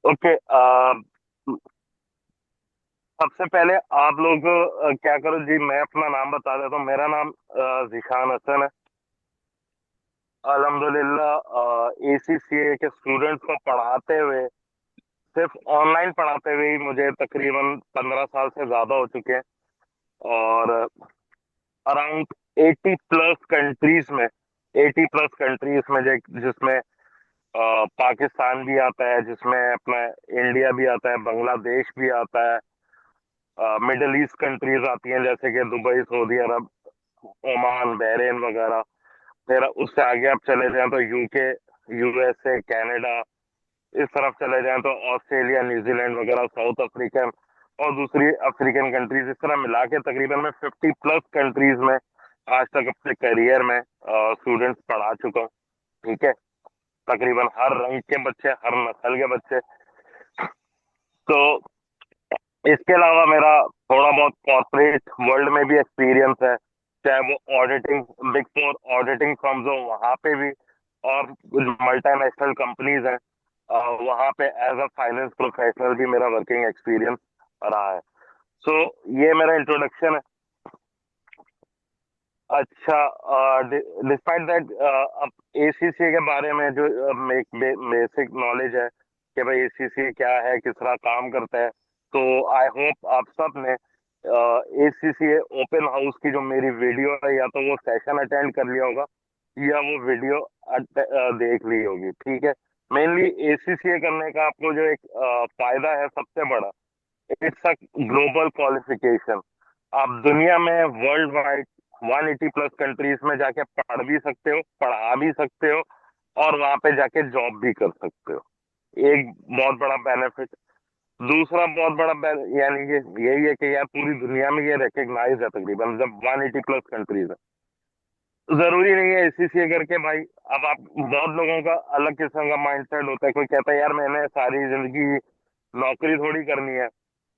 Okay. सबसे पहले आप लोग क्या करो जी, मैं अपना नाम बता देता हूँ। मेरा नाम जिशान हसन है। अल्हम्दुलिल्लाह एसीसीए के स्टूडेंट्स को पढ़ाते हुए, सिर्फ ऑनलाइन पढ़ाते हुए ही मुझे तकरीबन 15 साल से ज्यादा हो चुके हैं। और अराउंड 80 प्लस कंट्रीज में जिसमें पाकिस्तान भी आता है, जिसमें अपना इंडिया भी आता है, बांग्लादेश भी आता है, मिडल ईस्ट कंट्रीज आती हैं जैसे कि दुबई, सऊदी अरब, ओमान, बहरेन वगैरह। फिर उससे आगे आप चले जाएं तो यूके, यूएसए, कनाडा। इस तरफ चले जाएं तो ऑस्ट्रेलिया, न्यूजीलैंड वगैरह, साउथ अफ्रीकन और दूसरी अफ्रीकन कंट्रीज। इस तरह मिला के तकरीबन मैं 50 प्लस कंट्रीज में आज तक अपने करियर में स्टूडेंट्स पढ़ा चुका हूँ। ठीक है। तकरीबन हर रंग के बच्चे, हर नस्ल के बच्चे। तो इसके अलावा मेरा थोड़ा बहुत कॉर्पोरेट वर्ल्ड में भी एक्सपीरियंस है, चाहे वो auditing, big four auditing firms हो वहां पे भी, और कुछ मल्टीनेशनल कंपनीज हैं वहां पे एज अ फाइनेंस प्रोफेशनल भी मेरा वर्किंग एक्सपीरियंस रहा है। सो ये मेरा इंट्रोडक्शन है। अच्छा, डिस्पाइट दैट, अब एसीसी के बारे में जो एक बेसिक नॉलेज है कि भाई एसीसी क्या है, किस तरह काम करता है। तो आई होप आप सब ने एसीसी ओपन हाउस की जो मेरी वीडियो है, या तो वो सेशन अटेंड कर लिया होगा या वो वीडियो देख ली होगी। ठीक है। मेनली एसीसी करने का आपको जो एक फायदा है सबसे बड़ा, इट्स अ ग्लोबल क्वालिफिकेशन। आप दुनिया में वर्ल्ड वाइड 180 प्लस कंट्रीज में जाके पढ़ भी सकते हो, पढ़ा भी सकते हो, और वहां पे जाके जॉब भी कर सकते हो। एक बहुत बड़ा बेनिफिट। दूसरा बहुत बड़ा यानी कि यही है कि यार पूरी दुनिया में ये रिकग्नाइज है तकरीबन, जब 180 प्लस कंट्रीज है। जरूरी नहीं है एसीसीए करके भाई। अब आप, बहुत लोगों का अलग किस्म का माइंडसेट होता है। कोई कहता है यार मैंने सारी जिंदगी नौकरी थोड़ी करनी है,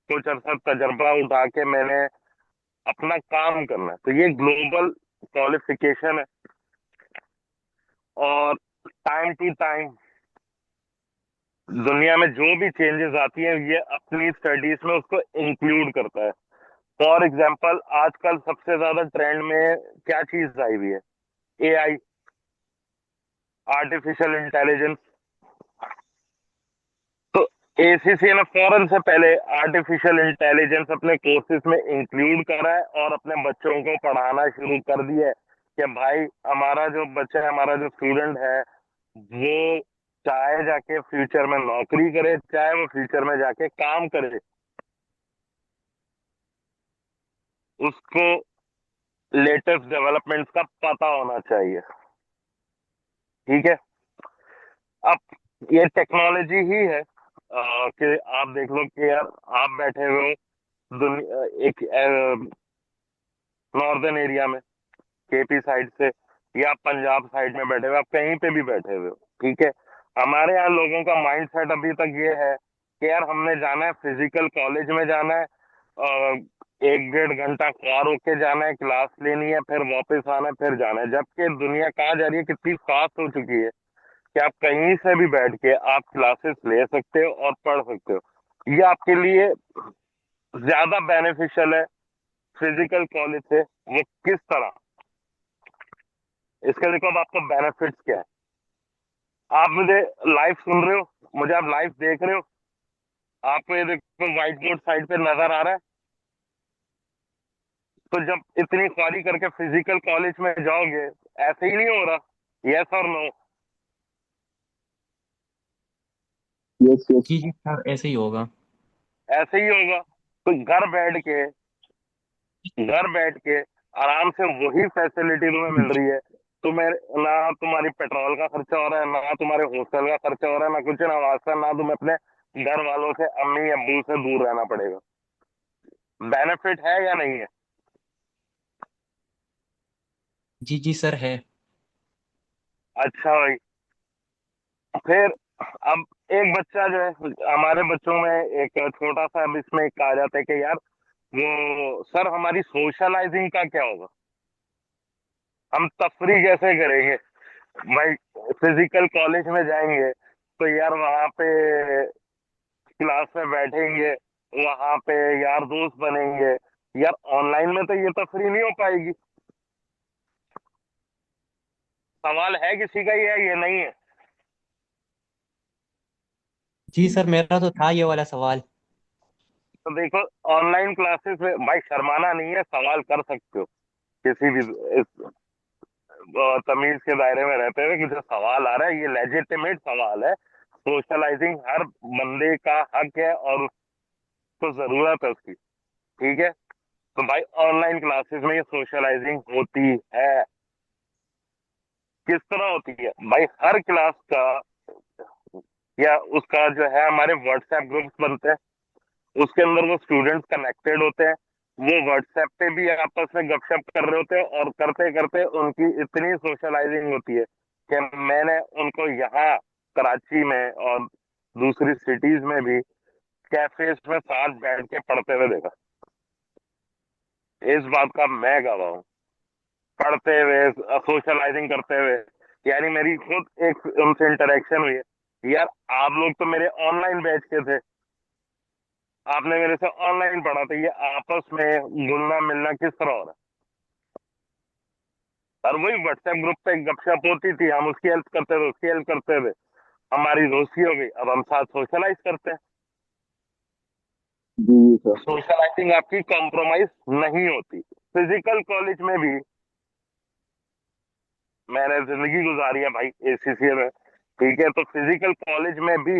कुछ अरसा तजर्बा उठा के मैंने अपना काम करना है। तो ये ग्लोबल क्वालिफिकेशन है। और टाइम टू टाइम दुनिया में जो भी चेंजेस आती है, ये अपनी स्टडीज में उसको इंक्लूड करता है। फॉर एग्जाम्पल, आजकल सबसे ज्यादा ट्रेंड में क्या चीज आई हुई है? AI, artificial intelligence. तो एसीसी ने फौरन से पहले आर्टिफिशियल इंटेलिजेंस अपने कोर्सेज में इंक्लूड करा है और अपने बच्चों को पढ़ाना शुरू कर दिया है कि भाई हमारा जो बच्चा है, हमारा जो स्टूडेंट है, वो चाहे जाके फ्यूचर में नौकरी करे, चाहे वो फ्यूचर में जाके काम करे, उसको लेटेस्ट डेवलपमेंट्स का पता होना चाहिए। ठीक है। अब ये टेक्नोलॉजी ही है कि आप देख लो कि यार आप बैठे हुए हो दुनिया एक नॉर्दर्न एरिया में, केपी साइड से, या पंजाब साइड में बैठे हुए, आप कहीं पे भी बैठे हुए हो। ठीक है। हमारे यहाँ लोगों का माइंड सेट अभी तक ये है कि यार हमने जाना है, फिजिकल कॉलेज में जाना है, 1 1.5 घंटा कार होके जाना है, क्लास लेनी है, फिर वापस आना है, फिर जाना है। जबकि दुनिया कहाँ जा रही है, कितनी फास्ट हो चुकी है कि आप कहीं से भी बैठ के आप क्लासेस ले सकते हो और पढ़ सकते हो। ये आपके लिए ज्यादा बेनिफिशियल है फिजिकल कॉलेज से। वो किस तरह, इसके देखो अब आपको बेनिफिट्स क्या है। आप मुझे लाइव सुन रहे हो, मुझे आप लाइव देख रहे हो, आपको ये देखो व्हाइट बोर्ड साइड पे नजर आ रहा है। तो जब इतनी ख्वारी करके फिजिकल कॉलेज में जाओगे, ऐसे ही नहीं हो रहा। यस और नो? Yes yes. जी जी सर, ऐसे ही होगा। ऐसे ही होगा। तो घर बैठ के आराम से वही फैसिलिटी तुम्हें मिल रही है। तुम्हें ना तुम्हारी पेट्रोल का खर्चा हो रहा है, ना तुम्हारे हॉस्टल का खर्चा हो रहा है, ना कुछ, ना वास्ता, ना तुम्हें अपने घर वालों से, अम्मी अब्बू से दूर रहना पड़ेगा। बेनिफिट है या नहीं है? जी जी सर, है। अच्छा भाई। फिर अब एक बच्चा जो है, हमारे बच्चों में एक छोटा सा अब इसमें एक आ जाता है कि यार वो सर हमारी सोशलाइजिंग का क्या होगा, हम तफरी कैसे करेंगे भाई? फिजिकल कॉलेज में जाएंगे तो यार वहां पे क्लास में बैठेंगे, वहां पे यार दोस्त बनेंगे। यार ऑनलाइन में तो ये तफरी नहीं हो पाएगी। सवाल है किसी का ये नहीं है। जी सर, मेरा तो था ये वाला सवाल। तो देखो, ऑनलाइन क्लासेस में भाई शर्माना नहीं है, सवाल कर सकते हो किसी भी इस तमीज के दायरे में रहते हुए कि जो सवाल आ रहा है ये लेजिटिमेट सवाल है। सोशलाइजिंग हर बंदे का हक है और उसको जरूरत है उसकी। ठीक है। तो भाई ऑनलाइन क्लासेस में ये सोशलाइजिंग होती है। किस तरह होती है भाई? हर क्लास का या उसका जो है, हमारे व्हाट्सएप ग्रुप्स बनते हैं, उसके अंदर वो स्टूडेंट्स कनेक्टेड होते हैं। वो व्हाट्सएप पे भी आपस में गपशप कर रहे होते हैं और करते करते उनकी इतनी सोशलाइजिंग होती है कि मैंने उनको यहाँ कराची में और दूसरी सिटीज में भी कैफेज में साथ बैठ के पढ़ते हुए देखा। इस बात का मैं गवाह हूँ। पढ़ते हुए, सोशलाइजिंग करते हुए। यानी मेरी खुद एक उनसे इंटरेक्शन हुई है। यार आप लोग तो मेरे ऑनलाइन बैच के थे, आपने मेरे से ऑनलाइन पढ़ा, तो ये आपस में घुलना मिलना किस तरह हो रहा है? और वही व्हाट्सएप ग्रुप पे गपशप होती थी, हम उसकी हेल्प करते थे, उसकी हेल्प करते थे, हमारी दोस्ती हो गई, अब हम साथ सोशलाइज करते हैं। जी जी सर। सोशलाइजिंग आपकी कॉम्प्रोमाइज नहीं होती। फिजिकल कॉलेज में भी मैंने जिंदगी गुजारी है भाई एसीसीए में। ठीक है, तो फिजिकल कॉलेज में भी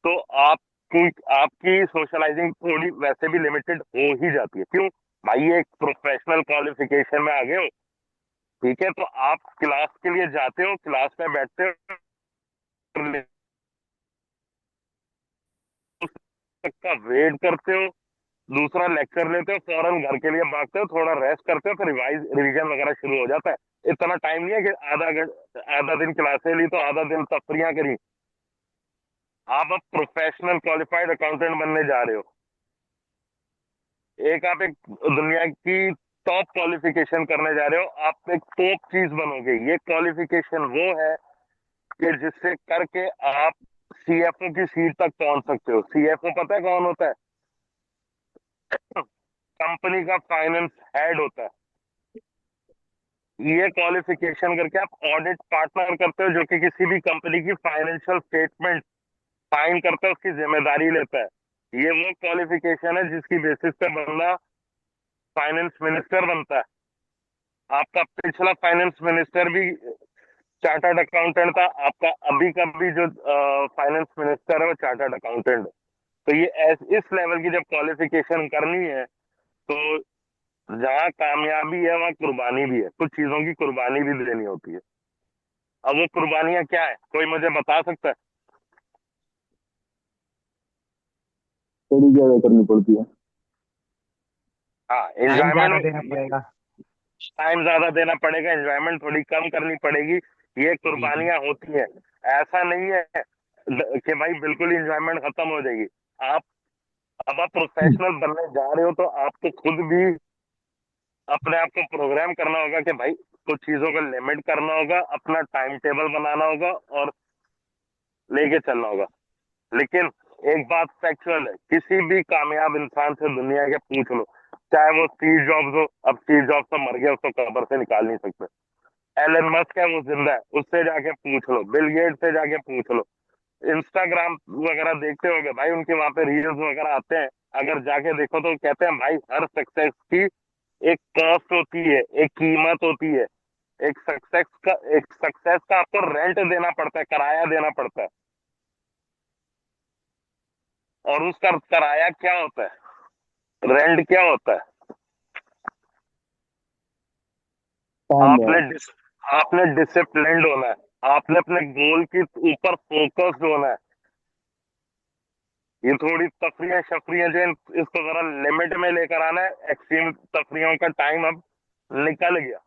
तो आपकी आपकी सोशलाइजिंग थोड़ी वैसे भी लिमिटेड हो ही जाती है। क्यों भाई? ये एक प्रोफेशनल क्वालिफिकेशन में आ गए हो। ठीक है, तो आप क्लास के लिए जाते हो, क्लास में बैठते हो, तक का वेट करते हो, दूसरा लेक्चर लेते हो, फौरन घर के लिए भागते हो, थोड़ा रेस्ट करते हो, फिर रिवीजन वगैरह शुरू हो जाता है। इतना टाइम नहीं है कि आधा दिन क्लासे ली तो आधा दिन तफरियां करी। आप अब प्रोफेशनल क्वालिफाइड अकाउंटेंट बनने जा रहे हो। आप एक दुनिया की टॉप क्वालिफिकेशन करने जा रहे हो, आप एक टॉप चीज बनोगे। ये क्वालिफिकेशन वो है कि जिससे करके आप सीएफओ की सीट तक पहुंच सकते हो। सीएफओ पता है कौन होता है? कंपनी का फाइनेंस हेड होता है। ये क्वालिफिकेशन करके आप ऑडिट पार्टनर करते हो, जो कि किसी भी कंपनी की फाइनेंशियल स्टेटमेंट साइन करता है, उसकी जिम्मेदारी लेता है। ये वो क्वालिफिकेशन है जिसकी बेसिस पे बंदा फाइनेंस मिनिस्टर बनता है। आपका पिछला फाइनेंस मिनिस्टर भी चार्टर्ड अकाउंटेंट था, आपका अभी का भी जो फाइनेंस मिनिस्टर है वो चार्टर्ड अकाउंटेंट है। तो ये इस लेवल की जब क्वालिफिकेशन करनी है, तो जहाँ कामयाबी है वहाँ कुर्बानी भी है, कुछ चीजों की कुर्बानी भी देनी होती है। अब वो कुर्बानियां क्या है, कोई मुझे बता सकता है? स्टडी ज्यादा करनी पड़ती है। हाँ, टाइम ज्यादा एंजॉयमेंट। देना पड़ेगा। टाइम ज्यादा देना पड़ेगा, एंजॉयमेंट थोड़ी कम करनी पड़ेगी। ये जी जी। कुर्बानियां होती है। ऐसा नहीं है कि भाई बिल्कुल ही एंजॉयमेंट खत्म हो जाएगी। आप अब आप प्रोफेशनल बनने जा रहे हो, तो आपको खुद भी अपने आप को प्रोग्राम करना होगा कि भाई कुछ चीजों को लिमिट करना होगा, अपना टाइम टेबल बनाना होगा और लेके चलना होगा। लेकिन एक बात फैक्चुअल है, किसी भी कामयाब इंसान से दुनिया के पूछ लो, चाहे वो स्टीव जॉब्स हो, अब स्टीव जॉब्स तो मर गया, उसको कब्र से निकाल नहीं सकते। एलन मस्क है, वो जिंदा है, उससे जाके पूछ लो, बिल गेट से जाके पूछ लो। इंस्टाग्राम वगैरह देखते होगे भाई, उनके वहां पे रील्स वगैरह आते हैं, अगर जाके देखो तो कहते हैं भाई हर सक्सेस की एक कॉस्ट होती है, एक कीमत होती है। एक सक्सेस का आपको रेंट देना पड़ता है, किराया देना पड़ता है। और उसका किराया क्या होता है, रेंट क्या होता है? टाइम आपने है। आपने डिसिप्लिन्ड होना है, आपने अपने गोल के ऊपर फोकस्ड होना है। ये थोड़ी तफरियां शफरियां जो इसको जरा लिमिट में लेकर आना है। एक्सट्रीम तफरियों का टाइम अब निकल गया।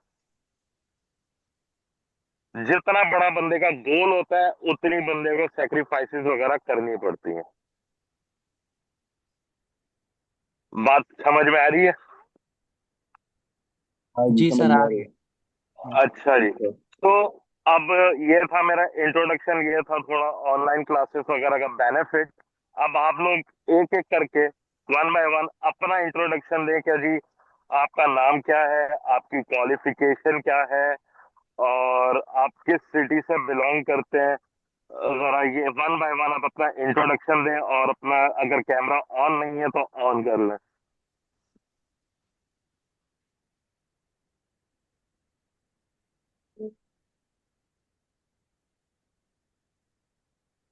जितना बड़ा बंदे का गोल होता है, उतनी बंदे को सेक्रीफाइसेस वगैरह करनी पड़ती हैं। बात समझ में आ रही है? हाँ जी, जी समझ सर, में आ आ रही रही है। है। अच्छा जी। ठीक है। तो अब ये था मेरा इंट्रोडक्शन, ये था थोड़ा ऑनलाइन क्लासेस वगैरह का बेनिफिट। अब आप लोग एक एक करके वन बाय वन अपना इंट्रोडक्शन दें। क्या जी, आपका नाम क्या है, आपकी क्वालिफिकेशन क्या है, और आप किस सिटी से बिलोंग करते हैं। जरा ये वन बाय वन आप अपना इंट्रोडक्शन दें, और अपना अगर कैमरा ऑन नहीं है तो ऑन कर लें।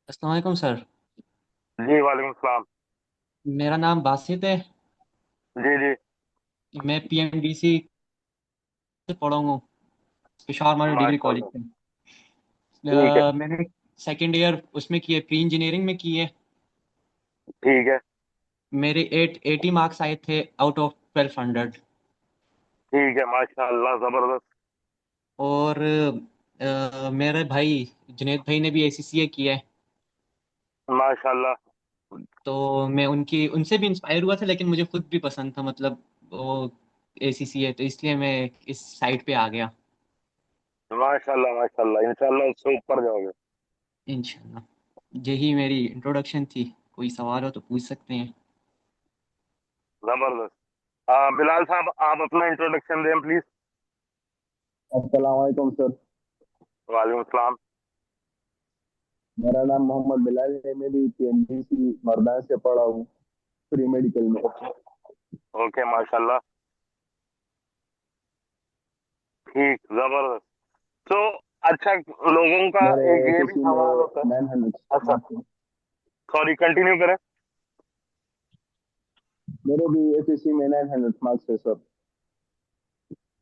अस्सलाम वालेकुम सर। जी वालेकुम सलाम। मेरा नाम बासित है। जी जी। मैं पीएमडीसी से पढ़ा हूँ, पेशावर मॉडल डिग्री कॉलेज माशाल्लाह। से। ठीक है। मैंने सेकंड ईयर उसमें की है, प्री इंजीनियरिंग में की है। ठीक है। मेरे 80 मार्क्स आए थे आउट ऑफ 1200। ठीक है, माशाल्लाह, जबरदस्त। और मेरे भाई जुनेद भाई ने भी एसीसीए किया है। माशाल्लाह। तो मैं उनकी उनसे भी इंस्पायर हुआ था, लेकिन मुझे खुद भी पसंद था, मतलब वो एसीसीए, तो इसलिए मैं इस साइड पे आ गया। माशाल्लाह माशाल्लाह, इंशाल्लाह उससे ऊपर जाओगे। इंशाल्लाह। यही मेरी इंट्रोडक्शन थी। कोई सवाल हो तो पूछ सकते हैं। जबरदस्त। बिलाल साहब, आप अपना इंट्रोडक्शन दें प्लीज। अस्सलाम वालेकुम सर। वालेकुम सलाम। मेरा नाम मोहम्मद बिलाल है। मैं भी पीएमडीसी मरदान से पढ़ा हूँ, प्री मेडिकल में। ओके। ओके, माशाल्लाह। ठीक, जबरदस्त। तो अच्छा, लोगों का मेरे एक ये भी एसएससी सवाल में होता है। 900 अच्छा, मार्क्स थे। सॉरी, कंटिन्यू करें। मेरे भी एसएससी में 900 मार्क्स है सर।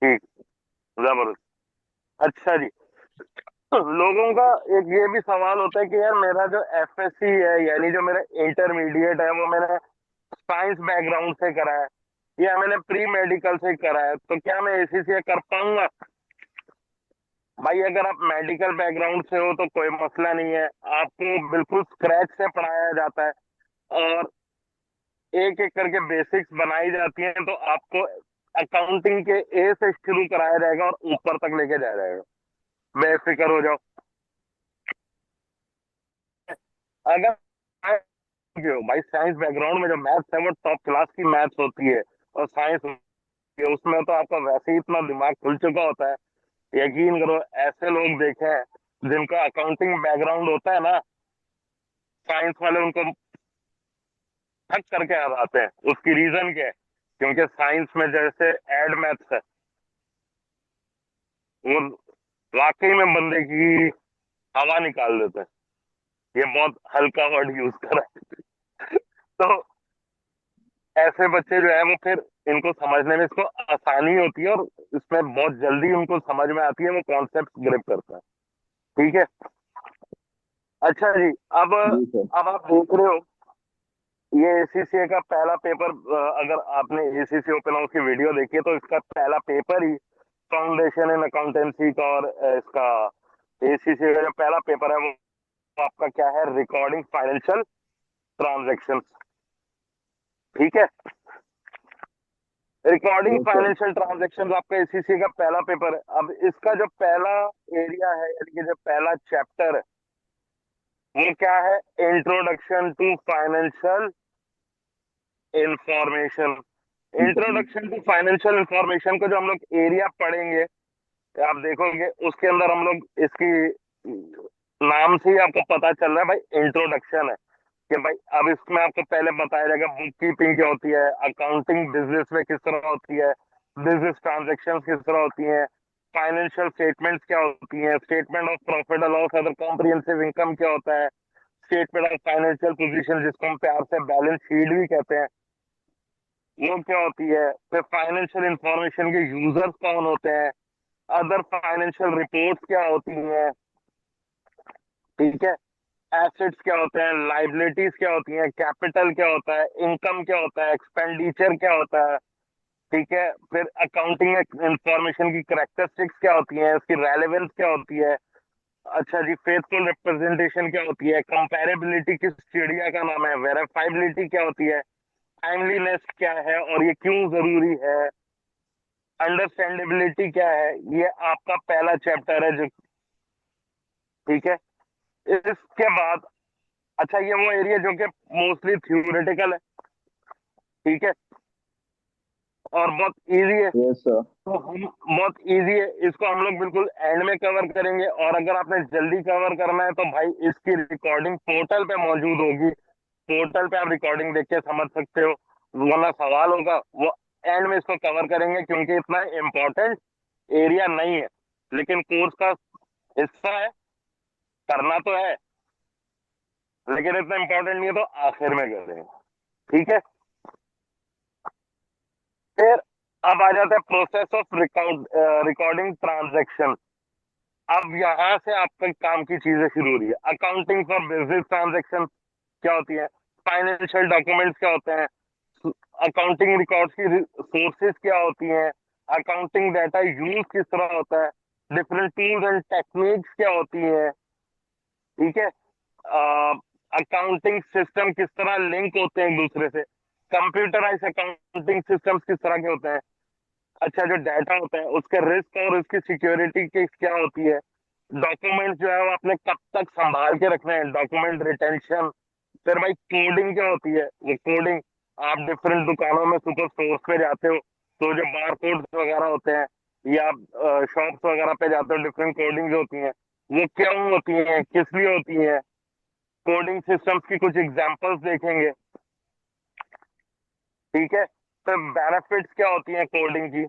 ठीक, जबरदस्त। अच्छा जी, लोगों का एक ये भी सवाल होता है कि यार मेरा जो एफएससी है, यानी जो मेरा इंटरमीडिएट है, वो मैंने साइंस बैकग्राउंड से करा है या मैंने प्री मेडिकल से करा है, तो क्या मैं एसीसीए कर पाऊंगा? भाई, अगर आप मेडिकल बैकग्राउंड से हो तो कोई मसला नहीं है, आपको बिल्कुल स्क्रैच से पढ़ाया जाता है, और एक एक करके बेसिक्स बनाई जाती हैं, तो आपको अकाउंटिंग के ए से शुरू कराया जाएगा और ऊपर तक लेके जाया जाएगा। बेफिक्र हो जाओ। अगर भाई साइंस बैकग्राउंड में जो मैथ्स है वो टॉप क्लास की मैथ्स होती है, और साइंस उसमें तो आपका वैसे ही इतना दिमाग खुल चुका होता है। यकीन करो, ऐसे लोग देखे हैं जिनका अकाउंटिंग बैकग्राउंड होता है ना, साइंस वाले उनको थक करके आ जाते हैं। उसकी रीजन क्या है? क्योंकि साइंस में जैसे एड मैथ्स है, वो वाकई में बंदे की हवा निकाल देते हैं। ये बहुत हल्का वर्ड यूज करा है। तो ऐसे बच्चे जो है वो फिर इनको समझने में इसको आसानी होती है, और इसमें बहुत जल्दी उनको समझ में आती है, वो कॉन्सेप्ट ग्रिप करता है। ठीक है। अच्छा जी। अब जी सर। अब आप देख रहे हो, ये एसीसीए का पहला पेपर, अगर आपने एसीसी ओपन हाउस की वीडियो देखी है तो इसका पहला पेपर ही फाउंडेशन इन अकाउंटेंसी का, और इसका एसीसी का जो पहला पेपर है वो आपका क्या है, रिकॉर्डिंग फाइनेंशियल ट्रांजेक्शन। ठीक है। Recording yes sir. Financial transaction आपका एसीसी का पहला पेपर है। अब इसका जो पहला एरिया है, यानी कि जो पहला चैप्टर है, वो क्या है, introduction to financial information. Introduction to financial information को जो हम लोग एरिया पढ़ेंगे, आप देखोगे उसके अंदर हम लोग इसकी नाम से ही आपको पता चल रहा है भाई, इंट्रोडक्शन है। कि भाई अब इसमें आपको पहले बताया जाएगा बुक कीपिंग क्या होती है, अकाउंटिंग बिजनेस में किस तरह होती है, बिजनेस ट्रांजेक्शन किस तरह होती हैं, फाइनेंशियल स्टेटमेंट्स क्या होती हैं, statement of profit and loss other comprehensive income क्या होता है, स्टेटमेंट ऑफ फाइनेंशियल पोजीशन जिसको हम प्यार से बैलेंस शीट भी कहते हैं, वो क्या होती है। फिर फाइनेंशियल इंफॉर्मेशन के यूजर्स कौन होते हैं, अदर फाइनेंशियल रिपोर्ट्स क्या होती हैं। ठीक है। एसेट्स क्या होते हैं, लाइबिलिटीज क्या होती हैं, कैपिटल क्या होता है, इनकम क्या होता है, एक्सपेंडिचर क्या होता है। ठीक है। फिर अकाउंटिंग इंफॉर्मेशन की करेक्टरिस्टिक्स क्या होती हैं, उसकी रेलेवेंस क्या होती है। अच्छा जी, फेथफुल रिप्रेजेंटेशन क्या होती है, कंपैरेबिलिटी किस चिड़िया का नाम है, वेरीफाइबिलिटी क्या होती है, टाइमलीनेस क्या है और ये क्यों जरूरी है, अंडरस्टैंडेबिलिटी क्या है। ये आपका पहला चैप्टर है जो ठीक है। इसके बाद, अच्छा ये वो एरिया जो कि मोस्टली थ्योरेटिकल है, ठीक है, और बहुत इजी है। Yes sir. तो हम, बहुत इजी है, इसको हम लोग बिल्कुल एंड में कवर करेंगे। और अगर आपने जल्दी कवर करना है तो भाई इसकी रिकॉर्डिंग पोर्टल पे मौजूद होगी, पोर्टल पे आप रिकॉर्डिंग देख के समझ सकते हो। वरना सवाल होगा वो एंड में इसको कवर करेंगे, क्योंकि इतना इम्पोर्टेंट एरिया नहीं है, लेकिन कोर्स का हिस्सा है, करना तो है, लेकिन इतना इम्पोर्टेंट नहीं है, तो आखिर में करेंगे, ठीक है। फिर अब आ जाता है प्रोसेस ऑफ रिकॉर्डिंग ट्रांजेक्शन। अब यहां से आपके काम की चीजें शुरू हो रही है। अकाउंटिंग फॉर बिजनेस ट्रांजेक्शन क्या होती है, फाइनेंशियल डॉक्यूमेंट्स क्या होते हैं, अकाउंटिंग रिकॉर्ड्स की सोर्सेज क्या होती हैं, अकाउंटिंग डाटा यूज किस तरह होता है, डिफरेंट टूल्स एंड टेक्निक्स क्या होती हैं, ठीक है, अकाउंटिंग सिस्टम किस तरह लिंक होते हैं एक दूसरे से, कंप्यूटराइज अकाउंटिंग सिस्टम्स किस तरह के होते हैं, अच्छा जो डाटा होता है उसके रिस्क और उसकी सिक्योरिटी की क्या होती है, डॉक्यूमेंट जो है वो आपने कब तक संभाल के रखना है, डॉक्यूमेंट रिटेंशन। फिर भाई कोडिंग क्या होती है, वो कोडिंग, आप डिफरेंट दुकानों में सुपर स्टोर्स पे जाते हो, तो जो बार कोड वगैरह होते हैं, या शॉप्स वगैरह पे जाते हो, डिफरेंट कोडिंग होती हैं, वो क्यों होती हैं, किस लिए होती हैं, कोडिंग सिस्टम्स की कुछ एग्जांपल्स देखेंगे, ठीक है। फिर बेनिफिट्स क्या होती हैं कोडिंग की,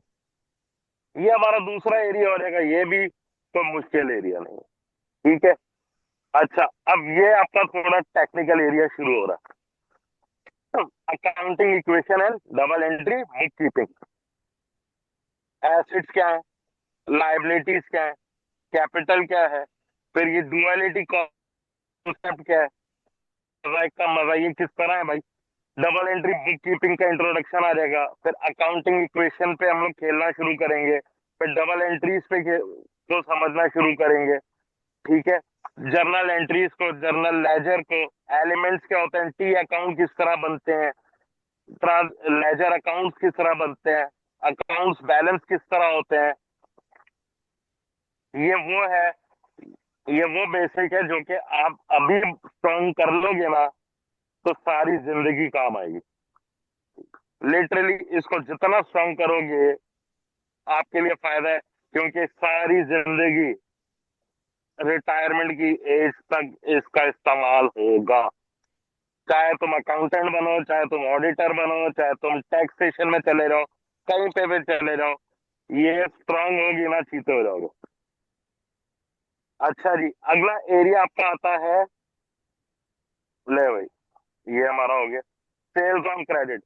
ये हमारा दूसरा एरिया हो जाएगा, ये भी कोई मुश्किल एरिया नहीं है, ठीक है। अच्छा, अब ये आपका थोड़ा टेक्निकल एरिया शुरू हो रहा है। Accounting equation and double entry book keeping. Assets क्या है, लाइबिलिटीज क्या है, कैपिटल क्या है, फिर ये डुअलिटी कॉन्सेप्ट क्या है, मजा का मजा ये किस तरह है भाई, डबल एंट्री बुक कीपिंग का इंट्रोडक्शन आ जाएगा। फिर अकाउंटिंग इक्वेशन पे हम लोग खेलना शुरू करेंगे, फिर डबल एंट्रीज पे को समझना शुरू करेंगे, ठीक है। जर्नल एंट्रीज को, जर्नल लेजर को, एलिमेंट्स क्या होते हैं, टी अकाउंट किस तरह बनते हैं, लेजर अकाउंट्स किस तरह बनते हैं, अकाउंट्स बैलेंस किस तरह होते हैं, ये वो है, ये वो बेसिक है जो कि आप अभी स्ट्रॉन्ग कर लोगे ना, तो सारी जिंदगी काम आएगी। लिटरली इसको जितना स्ट्रॉन्ग करोगे आपके लिए फायदा है, क्योंकि सारी जिंदगी रिटायरमेंट की एज तक इसका इस्तेमाल होगा। चाहे तुम अकाउंटेंट बनो, चाहे तुम ऑडिटर बनो, चाहे तुम टैक्सेशन में चले जाओ, कहीं पे भी चले जाओ, ये स्ट्रांग होगी ना, चीते हो जाओगे। अच्छा जी, अगला एरिया आपका आता है, ले भाई, ये हमारा हो गया sales on credit.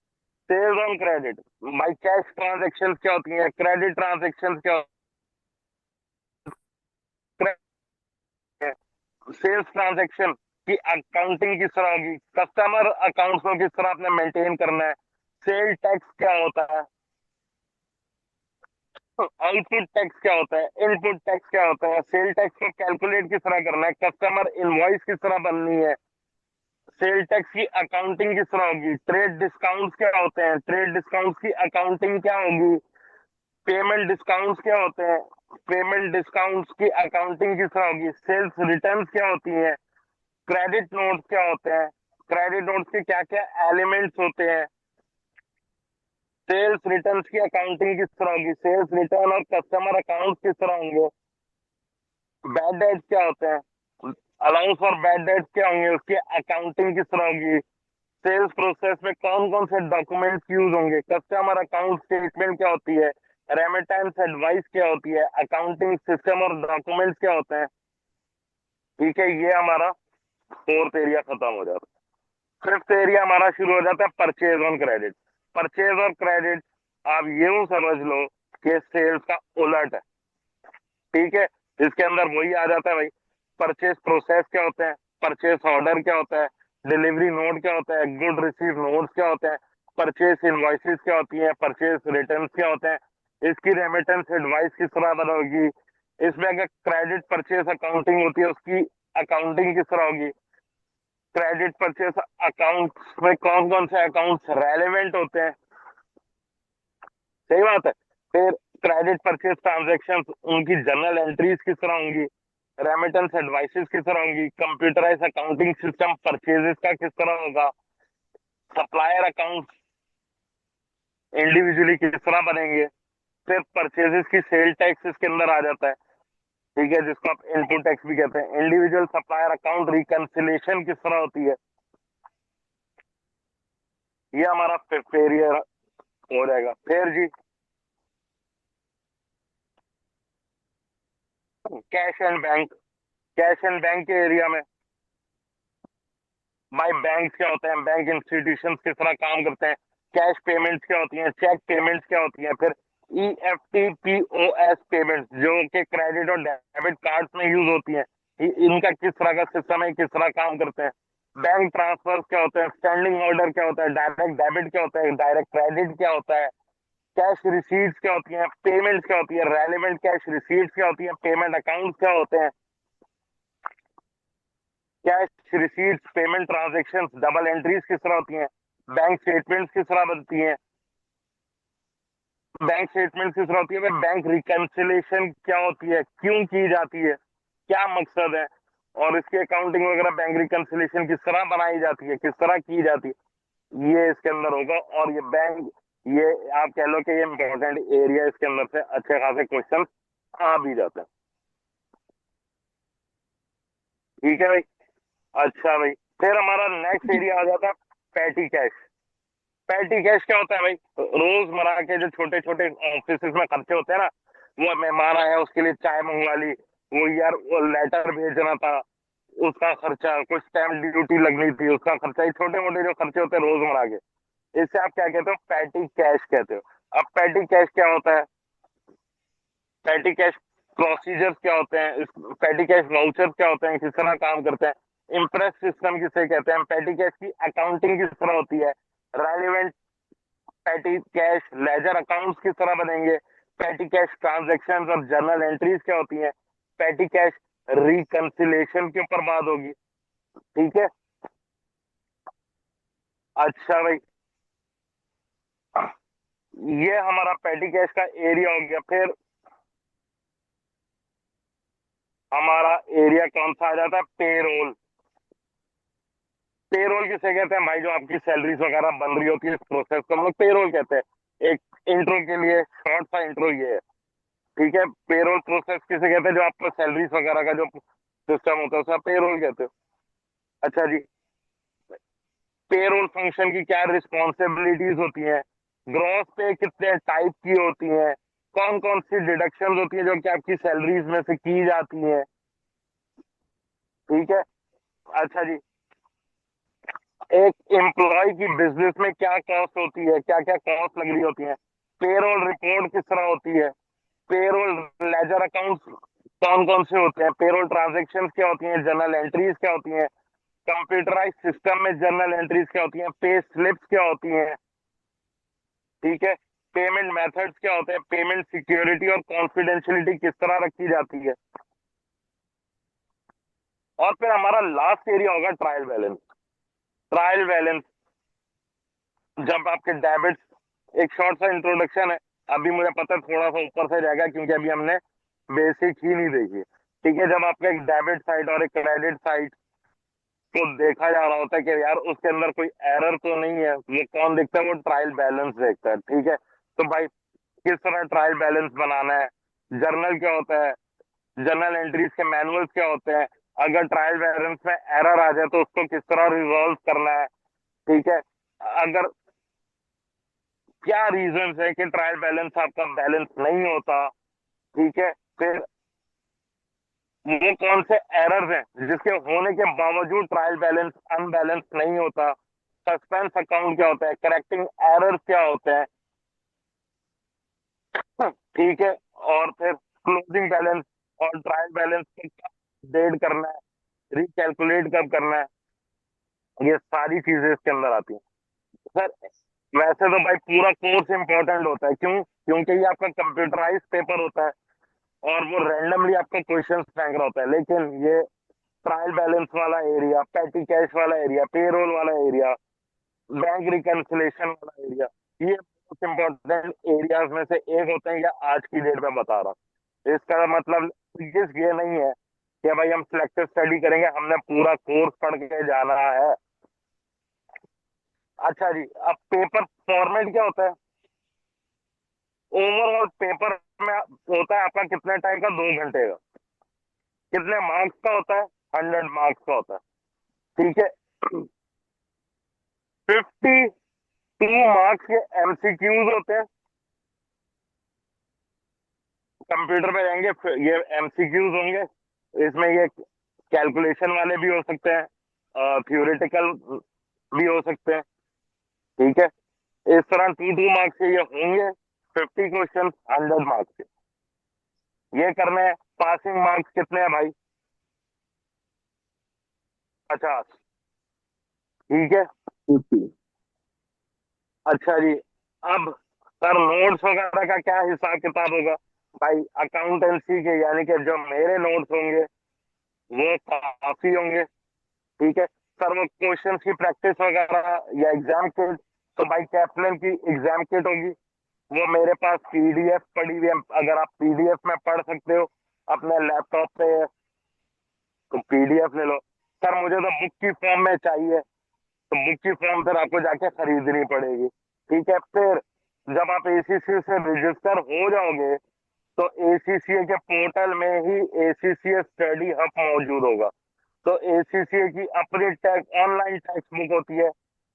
Sales on credit, भाई कैश ट्रांजेक्शन क्या होती है, क्रेडिट ट्रांजेक्शन क्या होती है, सेल्स ट्रांजेक्शन की अकाउंटिंग किस तरह होगी, कस्टमर अकाउंट्स को किस तरह आपने मेंटेन करना है, सेल टैक्स क्या होता है, आउटपुट टैक्स क्या होता है, इनपुट टैक्स क्या होता है, सेल टैक्स को कैलकुलेट किस तरह करना है, कस्टमर इनवॉइस किस तरह बननी है, सेल टैक्स की अकाउंटिंग किस तरह होगी, ट्रेड डिस्काउंट्स क्या होते हैं, ट्रेड डिस्काउंट्स की अकाउंटिंग क्या होगी, पेमेंट डिस्काउंट्स क्या होते हैं, पेमेंट डिस्काउंट्स की अकाउंटिंग किस तरह होगी, सेल्स रिटर्न क्या होती है, क्रेडिट नोट्स क्या होते हैं, क्रेडिट नोट्स के क्या क्या एलिमेंट्स होते हैं, सेल्स रिटर्न की अकाउंटिंग किस तरह होगी, सेल्स रिटर्न और कस्टमर अकाउंट किस तरह होंगे, बैड डेट्स क्या होते हैं, अलाउंस फॉर बैड डेट्स क्या होंगे, उसकी अकाउंटिंग किस तरह होगी, सेल्स प्रोसेस में कौन कौन से डॉक्यूमेंट्स यूज होंगे, कस्टमर अकाउंट स्टेटमेंट क्या होती है, रेमिटेंस एडवाइस क्या होती है, अकाउंटिंग सिस्टम और डॉक्यूमेंट्स क्या होते हैं, ठीक है। ये हमारा फोर्थ एरिया खत्म हो जाता है। फिफ्थ एरिया हमारा शुरू हो जाता है परचेज ऑन क्रेडिट। परचेज और क्रेडिट आप यूं समझ लो कि सेल्स का उलट है, ठीक है। इसके अंदर वही आ जाता है भाई, परचेज प्रोसेस क्या होते हैं, परचेज ऑर्डर क्या होता है, डिलीवरी नोट क्या होता है, गुड रिसीव नोट्स क्या होते हैं, परचेज इनवॉइसेस क्या होती हैं, परचेज रिटर्न क्या होते हैं, इसकी रेमिटेंस एडवाइस किस तरह बनोगी, इसमें अगर क्रेडिट परचेज अकाउंटिंग होती है उसकी अकाउंटिंग किस तरह होगी, क्रेडिट परचेज अकाउंट में कौन कौन से अकाउंट्स रेलेवेंट होते हैं, सही बात है। फिर क्रेडिट परचेज ट्रांजेक्शन, उनकी जर्नल एंट्रीज किस तरह होंगी, रेमिटेंस एडवाइसेस किस तरह होंगी, कंप्यूटराइज अकाउंटिंग सिस्टम परचेजेस का किस तरह होगा, सप्लायर अकाउंट इंडिविजुअली किस तरह बनेंगे, फिर परचेजेस की सेल टैक्स इसके अंदर आ जाता है, ठीक है, जिसको आप इनपुट टैक्स भी कहते हैं। इंडिविजुअल सप्लायर अकाउंट रिकंसिलेशन किस तरह होती है, ये हमारा फिर ये हो जाएगा। फिर जी cash and bank, cash and bank के एरिया में भाई बैंक क्या होते हैं, बैंक इंस्टीट्यूशन किस तरह काम करते हैं, कैश पेमेंट्स क्या होती हैं, चेक पेमेंट्स क्या होती हैं, फिर EFT POS पेमेंट्स जो कि क्रेडिट और डेबिट कार्ड्स में यूज होती हैं, इनका किस तरह का सिस्टम है, किस तरह काम करते हैं। बैंक ट्रांसफर क्या होते हैं, स्टैंडिंग ऑर्डर क्या होता है, डायरेक्ट डेबिट क्या होता है, डायरेक्ट क्रेडिट क्या होता है, कैश रिसीट्स क्या होती हैं, पेमेंट्स क्या होती है, रेलिवेंट कैश रिसीट्स क्या होती हैं, पेमेंट अकाउंट क्या होते हैं, cash receipts payment transaction double entries किस तरह होती हैं, बैंक स्टेटमेंट्स किस तरह बनती हैं, बैंक स्टेटमेंट किस तरह होती है, बैंक रिकंसिलेशन क्या होती है, क्यों की जाती है, क्या मकसद है, और इसकी अकाउंटिंग वगैरह बैंक रिकंसिलेशन किस तरह बनाई जाती है, किस तरह की जाती है, ये इसके अंदर होगा। और ये बैंक, ये आप कह लो कि ये इंपॉर्टेंट एरिया, इसके अंदर से अच्छे खासे क्वेश्चन आ भी जाते हैं। ठीक है भाई। अच्छा भाई, फिर हमारा नेक्स्ट जी। एरिया आ जाता है पैटी कैश। पैटी कैश क्या होता है भाई, रोजमर्रा के जो छोटे छोटे ऑफिस में खर्चे होते हैं ना, वो मेहमान आया उसके लिए चाय मंगवा ली, वो यार वो लेटर भेजना था उसका खर्चा, कुछ स्टैम्प ड्यूटी लगनी थी उसका खर्चा, ये छोटे मोटे जो खर्चे होते हैं रोजमर्रा के, इससे आप क्या कहते हो, पैटी कैश कहते हो। अब पैटी कैश क्या होता है, पैटी कैश प्रोसीजर्स क्या होते हैं, पैटी कैश वाउचर्स क्या होते हैं, किस तरह काम करते हैं, इम्प्रेस सिस्टम किसे कहते हैं, पैटी कैश की अकाउंटिंग किस तरह होती है, relevant petty cash ledger accounts किस तरह बनेंगे, पैटी कैश ट्रांजैक्शंस और जर्नल एंट्रीज क्या होती हैं, पैटी कैश रिकंसिलेशन के ऊपर बात होगी। ठीक है। अच्छा भाई, ये हमारा पैटी कैश का एरिया हो गया। फिर हमारा एरिया कौन सा आ जाता है, पेरोल। पेरोल किसे कहते हैं भाई, जो आपकी सैलरीज वगैरह बन रही होती है, इस प्रोसेस को हम लोग पेरोल कहते हैं। एक इंट्रो के लिए शॉर्ट सा इंट्रो ये है। ठीक है, पेरोल प्रोसेस किसे कहते हैं, जो आपका सैलरीज वगैरह का जो सिस्टम होता है उसे आप पेरोल कहते हो। अच्छा जी, पेरोल फंक्शन की क्या रिस्पॉन्सिबिलिटीज होती हैं, ग्रॉस पे कितने टाइप की होती हैं, कौन कौन सी डिडक्शन होती है जो कि आपकी सैलरीज में से की जाती हैं। ठीक है। अच्छा जी, एक एम्प्लॉय की बिजनेस में क्या कॉस्ट होती है, क्या क्या कॉस्ट लग रही होती है, पेरोल रिपोर्ट किस तरह होती है, पेरोल लेजर अकाउंट्स कौन कौन से होते हैं, पेरोल ट्रांजेक्शन क्या होती हैं, जर्नल एंट्रीज क्या होती हैं, कंप्यूटराइज सिस्टम में जर्नल एंट्रीज क्या होती हैं, पे स्लिप्स क्या होती हैं। ठीक है, पेमेंट मेथड्स क्या होते हैं, पेमेंट सिक्योरिटी और कॉन्फिडेंशियलिटी किस तरह रखी जाती है। और फिर हमारा लास्ट एरिया होगा ट्रायल बैलेंस। ट्रायल बैलेंस जब आपके डेबिट्स, एक शॉर्ट सा इंट्रोडक्शन है, अभी मुझे पता है थोड़ा सा ऊपर से जाएगा क्योंकि अभी हमने बेसिक ही नहीं देखी। ठीक है, जब आपका एक डेबिट साइड और एक क्रेडिट साइड को देखा जा रहा होता है कि यार उसके अंदर कोई एरर तो नहीं है, ये कौन देखता है, वो ट्रायल बैलेंस देखता है। ठीक है, तो भाई किस तरह ट्रायल बैलेंस बनाना है, जर्नल क्या होता है, जर्नल एंट्रीज के मैनुअल्स क्या होते हैं, अगर ट्रायल बैलेंस में एरर आ जाए तो उसको किस तरह रिजॉल्व करना है। ठीक है, अगर क्या रीजन है कि ट्रायल बैलेंस आपका बैलेंस नहीं होता। ठीक है, फिर वो कौन से एरर्स हैं जिसके होने के बावजूद ट्रायल बैलेंस अनबैलेंस नहीं होता, सस्पेंस अकाउंट क्या होता है, करेक्टिंग एरर्स क्या होते हैं। ठीक है, और फिर क्लोजिंग बैलेंस और ट्रायल बैलेंस को डेट करना है, रिकैलकुलेट कब करना है, ये सारी चीजें इसके अंदर आती हैं। सर वैसे तो भाई पूरा कोर्स इंपॉर्टेंट होता है, क्यों, क्योंकि ये आपका कंप्यूटराइज पेपर होता है और वो रैंडमली आपका क्वेश्चन फेंक रहा होता है, लेकिन ये ट्रायल बैलेंस वाला एरिया, पैटी कैश वाला एरिया, पेरोल वाला एरिया, बैंक रिकंसिलेशन वाला एरिया, ये मोस्ट इंपॉर्टेंट एरियाज में से एक होते हैं, या आज की डेट में बता रहा हूँ। इसका मतलब ये नहीं है कि भाई हम सिलेक्टिव स्टडी करेंगे, हमने पूरा कोर्स पढ़ के जाना है। अच्छा जी, अब पेपर फॉर्मेट क्या होता है? ओवरऑल पेपर में होता है आपका कितने टाइम का? 2 घंटे का। कितने मार्क्स का होता है? 100 मार्क्स का होता है। ठीक है। 52 मार्क्स के एमसीक्यूज होते हैं। कंप्यूटर पे जाएंगे, फिर ये एमसीक्यूज होंगे। इसमें ये कैलकुलेशन वाले भी हो सकते हैं, थ्योरेटिकल भी हो सकते हैं। ठीक है। इस तरह 2 2 मार्क्स के ये होंगे। 50 क्वेश्चन 100 मार्क्स के ये करने हैं। पासिंग मार्क्स कितने हैं भाई? 50। ठीक है। 50। अच्छा जी, अब सर नोट्स वगैरह का क्या हिसाब किताब होगा? भाई अकाउंटेंसी के यानी कि जो मेरे नोट्स होंगे वो काफी होंगे। ठीक है। सर वो क्वेश्चन की प्रैक्टिस वगैरह या एग्जाम किट, तो भाई कैप्टन की एग्जाम किट होगी, वो मेरे पास पीडीएफ पड़ी हुई है। अगर आप पीडीएफ में पढ़ सकते हो अपने लैपटॉप पे, तो पीडीएफ ले लो। सर मुझे तो बुक की फॉर्म में चाहिए, तो बुक की फॉर्म फिर आपको जाके खरीदनी पड़ेगी। ठीक है। फिर जब आप एसीसी से रजिस्टर हो जाओगे तो एसीसीए के पोर्टल में ही एसीसीए स्टडी हब मौजूद होगा। तो एसीसीए की अपनी ऑनलाइन टेक्स्ट बुक होती है,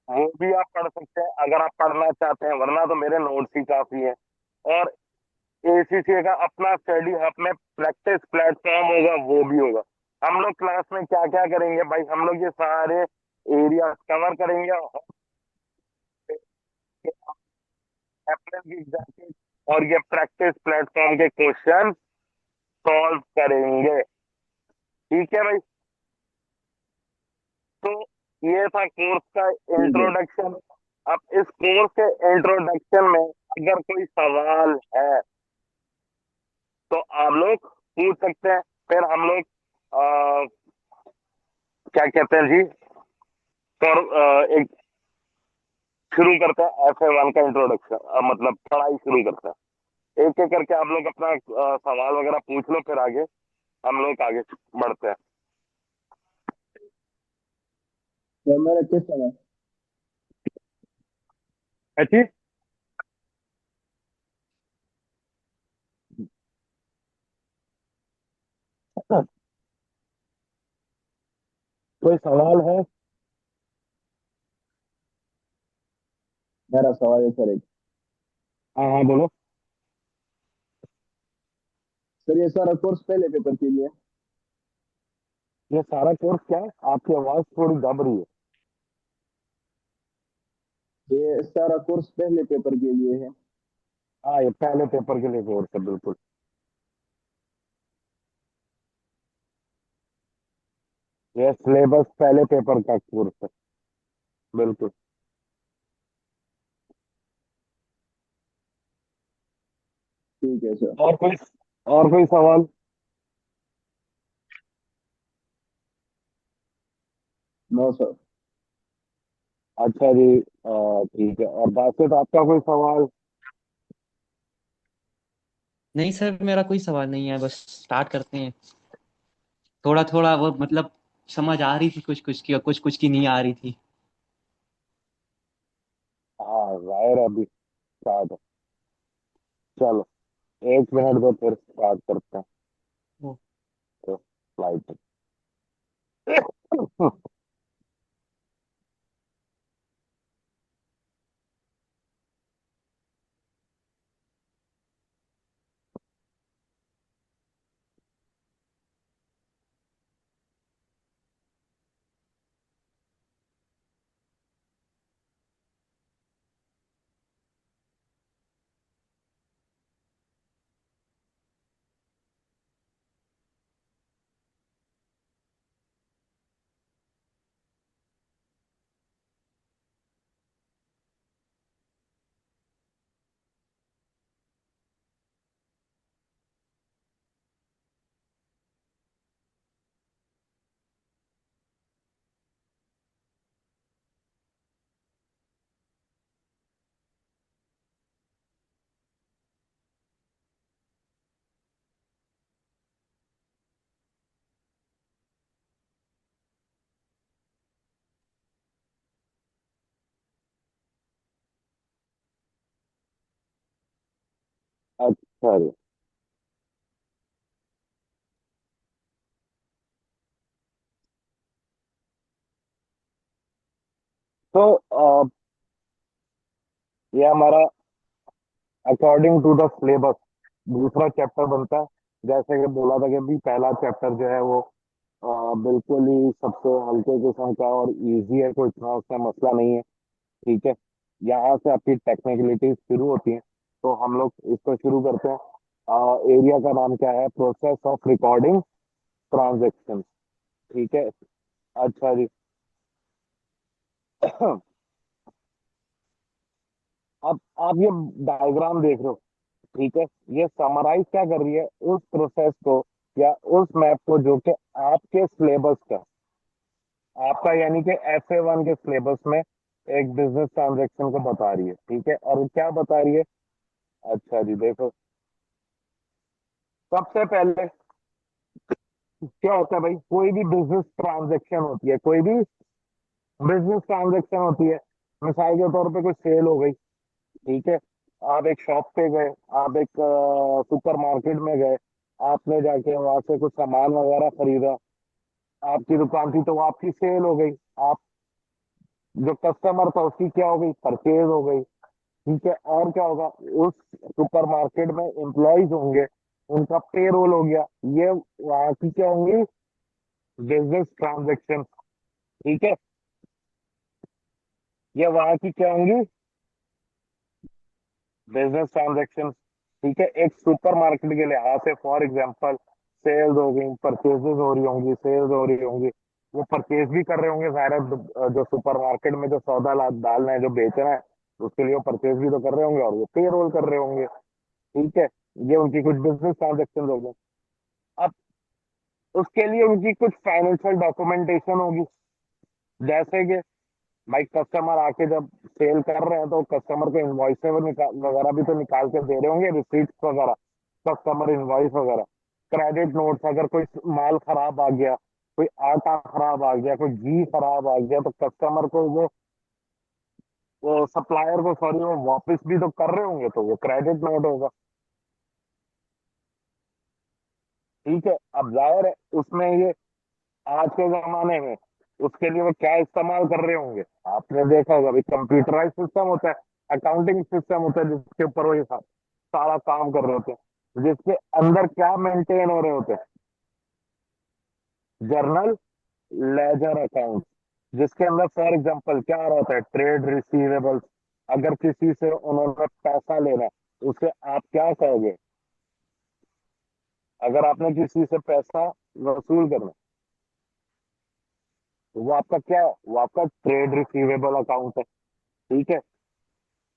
वो भी आप पढ़ सकते हैं अगर आप पढ़ना चाहते हैं, वरना तो मेरे नोट्स ही काफी है। और एसीसीए का अपना स्टडी हब में प्रैक्टिस प्लेटफॉर्म होगा, वो भी होगा। हम लोग क्लास में क्या क्या करेंगे भाई? हम लोग ये सारे एरिया कवर करेंगे की एग्जाम और ये प्रैक्टिस प्लेटफॉर्म के क्वेश्चन सॉल्व करेंगे। ठीक है भाई। तो ये था कोर्स का ठीक है। इंट्रोडक्शन। अब इस कोर्स के इंट्रोडक्शन में अगर कोई सवाल है तो आप लोग पूछ सकते हैं। फिर हम लोग अ, क्या कहते हैं जी, और एक शुरू करते हैं FA1 का इंट्रोडक्शन, मतलब पढ़ाई शुरू करते हैं। एक एक करके आप लोग अपना सवाल वगैरह पूछ लो, फिर आगे हम लोग आगे बढ़ते हैं। तो मेरा किस समय? अच्छी। कोई सवाल है? मेरा सवाल है सर एक। हाँ हाँ बोलो। सर ये सारा कोर्स पहले पेपर के लिए है? ये सारा कोर्स क्या है? आपकी आवाज थोड़ी दब रही है। ये सारा कोर्स पहले पेपर के लिए है? हाँ, ये पहले पेपर के लिए कोर्स है, बिल्कुल। ये सिलेबस पहले पेपर का कोर्स है, बिल्कुल। ठीक है सर। और कोई सवाल? No sir. अच्छा जी, ठीक है। और बासित आपका कोई सवाल? नहीं सर, मेरा कोई सवाल नहीं है, बस स्टार्ट करते हैं। थोड़ा थोड़ा वो मतलब समझ आ रही थी कुछ कुछ की, और कुछ कुछ की नहीं आ रही थी। हाँ जाहिर है, अभी स्टार्ट है। चलो 1 मिनट दो, फिर स्टार्ट करते हैं। ओ, तो फ्लाइट सॉरी। तो ये हमारा अकॉर्डिंग टू द सिलेबस दूसरा चैप्टर बनता है। जैसे कि बोला था कि भी पहला चैप्टर जो है वो बिल्कुल ही सबसे हल्के किस्म का और इजी है, कोई इतना उसका मसला नहीं है। ठीक है, यहाँ से आपकी टेक्निकलिटीज शुरू होती हैं। तो हम लोग इसको शुरू करते हैं। एरिया का नाम क्या है? Process of recording transaction. ठीक है। अच्छा जी। अब आप ये डायग्राम देख रहे हो। ठीक है, ये समराइज क्या कर रही है? उस प्रोसेस को या उस मैप को जो कि आपके सिलेबस का, आपका यानी कि FA1 के सिलेबस में एक बिजनेस ट्रांजेक्शन को बता रही है। ठीक है, और वो क्या बता रही है? अच्छा जी, देखो। सबसे पहले क्या होता है भाई? कोई भी बिजनेस ट्रांजेक्शन होती है, कोई भी बिजनेस ट्रांजेक्शन होती है, मिसाल के तौर पे कोई सेल हो गई। ठीक है, आप एक शॉप पे गए, आप एक सुपर मार्केट में गए, आपने जाके वहां से कुछ सामान वगैरह खरीदा, आपकी दुकान थी तो वो आपकी सेल हो गई। आप जो कस्टमर था उसकी क्या हो गई? परचेज हो गई। ठीक है, और क्या होगा? उस सुपर मार्केट में एम्प्लॉयज होंगे, उनका पेरोल हो गया। ये वहां की क्या होंगी? Business transaction. ठीक है, ये वहां की क्या होंगी? Business transaction. ठीक है, एक सुपर मार्केट के लिहाज से फॉर एग्जांपल सेल्स हो गई, परचेजेस हो रही होंगी, सेल्स हो रही होंगी। वो परचेज भी कर रहे होंगे ज़ाहिर है, जो सुपर मार्केट में जो सौदा डालना है, जो बेचना है, उसके लिए वो परचेज भी तो कर रहे होंगे और वो पे रोल कर रहे होंगे। ठीक है, ये उनकी कुछ बिजनेस ट्रांजेक्शन हो गए। अब उसके लिए उनकी कुछ फाइनेंशियल डॉक्यूमेंटेशन होगी। जैसे कि भाई कस्टमर आके जब सेल कर रहे हैं तो कस्टमर को इनवॉइस वगैरह भी तो निकाल के दे रहे होंगे, रिसीट्स वगैरह, कस्टमर इनवॉइस वगैरह, क्रेडिट नोट्स। अगर कोई माल खराब आ गया, कोई आटा खराब आ गया, कोई घी खराब आ गया, तो कस्टमर को वो सप्लायर को सॉरी वो वापस भी तो कर रहे होंगे, तो वो क्रेडिट नोट होगा। ठीक है, अब जाहिर है उसमें ये आज के जमाने में उसके लिए वो क्या इस्तेमाल कर रहे होंगे? आपने देखा होगा भाई, कंप्यूटराइज सिस्टम होता है, अकाउंटिंग सिस्टम होता है, जिसके ऊपर वो ये सारा काम कर रहे होते हैं, जिसके अंदर क्या मेंटेन हो रहे होते हैं? जर्नल लेजर अकाउंट, जिसके अंदर फॉर एग्जांपल क्या आ रहा होता है? Trade receivables. अगर किसी से उन्होंने पैसा लेना है, उसे आप क्या कहोगे? अगर आपने किसी से पैसा वसूल करना है, तो वो आपका क्या है? वो आपका ट्रेड रिसीवेबल अकाउंट है। ठीक है,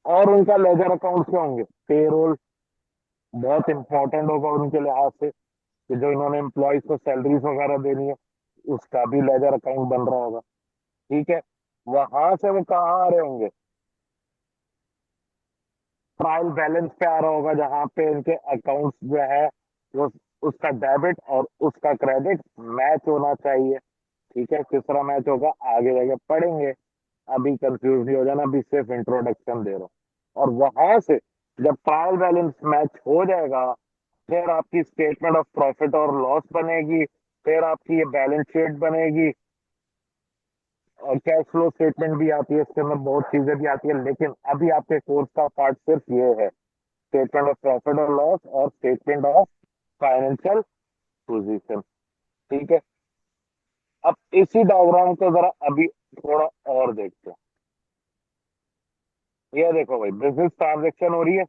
और उनका लेजर अकाउंट क्या होंगे? पेरोल, बहुत इंपॉर्टेंट होगा उनके लिहाज से, कि जो इन्होंने एम्प्लॉयज को सैलरीज वगैरह देनी है, उसका भी लेजर अकाउंट बन रहा होगा। ठीक है, वहां से वो कहाँ आ रहे होंगे? ट्रायल बैलेंस पे आ रहा होगा, जहां पे इनके अकाउंट्स जो है वो उसका डेबिट और उसका क्रेडिट मैच होना चाहिए। ठीक है, किस तरह मैच होगा आगे जाके पढ़ेंगे, अभी कंफ्यूज नहीं हो जाना, अभी सिर्फ इंट्रोडक्शन दे रहा हूँ। और वहां से जब ट्रायल बैलेंस मैच हो जाएगा, फिर आपकी स्टेटमेंट ऑफ प्रॉफिट और लॉस बनेगी, फिर आपकी ये बैलेंस शीट बनेगी, और कैश फ्लो स्टेटमेंट भी आती है, इसके अंदर बहुत चीजें भी आती है, लेकिन अभी आपके कोर्स का पार्ट सिर्फ ये है, स्टेटमेंट ऑफ प्रॉफिट और लॉस और स्टेटमेंट ऑफ फाइनेंशियल पोजीशन। ठीक है, अब इसी डायग्राम को जरा अभी थोड़ा और देखते हैं। ये देखो भाई, बिजनेस ट्रांजेक्शन हो रही है,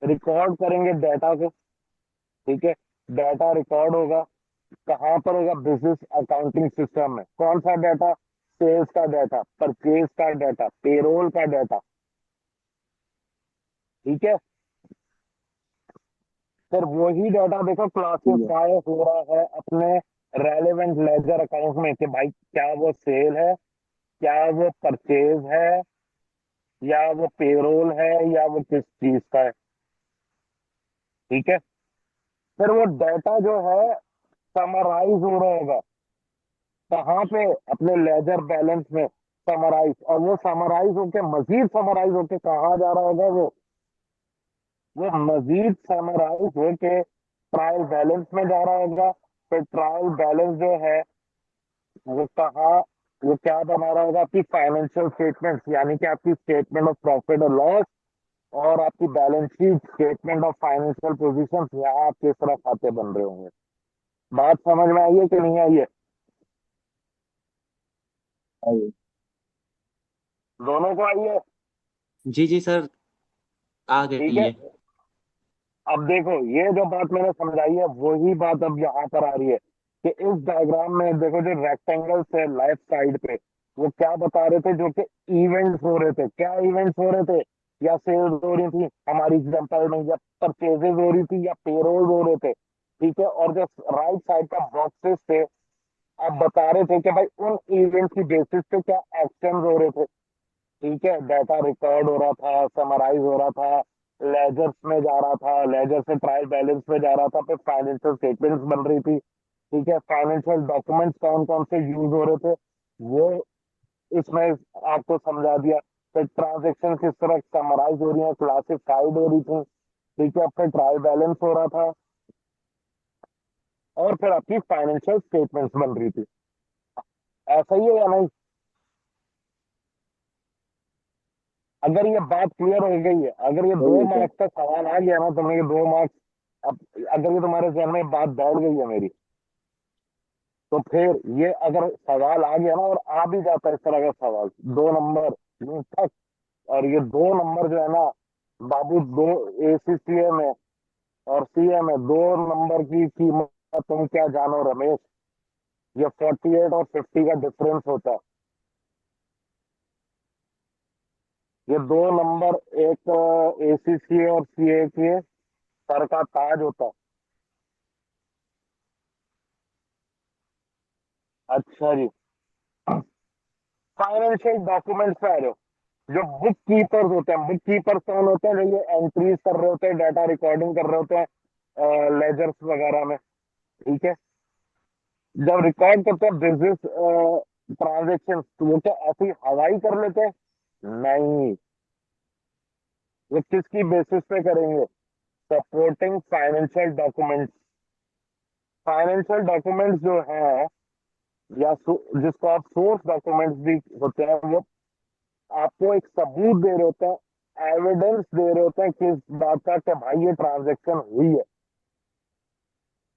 रिकॉर्ड करेंगे डाटा को। ठीक है, डाटा रिकॉर्ड होगा, कहाँ पर होगा? बिजनेस अकाउंटिंग सिस्टम में। कौन सा डाटा? सेल्स का डाटा, परचेज का डाटा, पेरोल का डाटा। ठीक है, फिर वही डाटा देखो ठीक है। क्लासिफाई हो रहा है अपने रेलेवेंट लेजर अकाउंट में, कि भाई क्या वो सेल है, क्या वो परचेज है, या वो पेरोल है, या वो किस चीज का है। ठीक है, फिर वो डाटा जो है समराइज हो रहा होगा कहाँ पे? अपने लेजर बैलेंस में समराइज, और वो समराइज होके मजीद समराइज होके कहाँ जा रहा होगा? वो वो मजीद समराइज होके ट्रायल बैलेंस में जा रहा होगा। फिर ट्रायल बैलेंस जो है वो कहाँ, वो क्या बना रहा होगा, आपकी फाइनेंशियल स्टेटमेंट्स, यानी कि आपकी स्टेटमेंट ऑफ प्रॉफिट और लॉस और आपकी balance sheet, statement of financial positions, यहाँ आप किस तरह खाते बन रहे होंगे। बात समझ में आई है कि नहीं आई है? आइए। दोनों को आई है? जी जी सर, आ ठीक गई है। है। अब देखो, ये जो बात मैंने समझाई है वही बात अब यहाँ पर आ रही है कि इस डायग्राम में देखो, जो रेक्टेंगल्स है लेफ्ट साइड पे, वो क्या बता रहे थे, जो कि इवेंट्स हो रहे थे। क्या इवेंट्स हो रहे थे? या सेल्स हो रही थी हमारी एग्जांपल में, या परचेजेस हो रही थी, या पेरोल हो रहे थे। ठीक है। और जो राइट साइड का बॉक्सेस थे, आप बता रहे थे कि भाई उन इवेंट्स की बेसिस पे क्या एक्शन हो रहे थे। ठीक है। डाटा रिकॉर्ड हो रहा था, समराइज हो रहा था, लेजर्स में जा रहा था, लेजर से ट्रायल बैलेंस में जा रहा था, फिर फाइनेंशियल स्टेटमेंट्स बन रही थी। ठीक है। फाइनेंशियल डॉक्यूमेंट्स कौन कौन से यूज हो रहे थे वो इसमें आपको समझा दिया। फिर ट्रांजेक्शन किस तरह समराइज हो रही है, क्लासिफाइड हो रही थी। ठीक है। फिर ट्रायल बैलेंस हो रहा था, और फिर आपकी फाइनेंशियल स्टेटमेंट्स बन रही थी। ऐसा ही है या नहीं? अगर ये बात क्लियर हो गई है, अगर ये सही दो है सर। मार्क्स का सवाल आ गया ना, तुम्हें ये 2 मार्क्स, अब अगर ये तुम्हारे जहन में बात बैठ गई है मेरी, तो फिर ये अगर सवाल आ गया ना, और आ भी जाता है इस तरह का सवाल, 2 नंबर यूं तक, और ये 2 नंबर जो है ना बाबू, दो एसीसीए में और सीए में 2 नंबर की कीमत तुम क्या जानो रमेश। ये 48 और 50 का डिफरेंस होता है। ये 2 नंबर एक एसीसीए और सीए के सर का ताज होता है। अच्छा जी। फाइनेंशियल डॉक्यूमेंट्स पे आ रहे हो। जो बुक कीपर्स होते हैं, बुक कीपर्स कौन होते हैं? जो ये एंट्रीज कर रहे होते हैं, डाटा रिकॉर्डिंग कर रहे होते हैं लेजर्स वगैरह में। ठीक है। जब रिकॉर्ड करते हैं बिजनेस ट्रांजेक्शन, तो वो क्या ऐसी हवाई कर लेते हैं? नहीं। वो किसकी बेसिस पे करेंगे? Supporting financial documents. Financial documents जो है, या जिसको आप सोर्स डॉक्यूमेंट्स भी होते हैं, वो आपको एक सबूत दे रहे होते हैं, एविडेंस दे रहे होते हैं किस बात का, कि भाई ये ट्रांजैक्शन हुई है।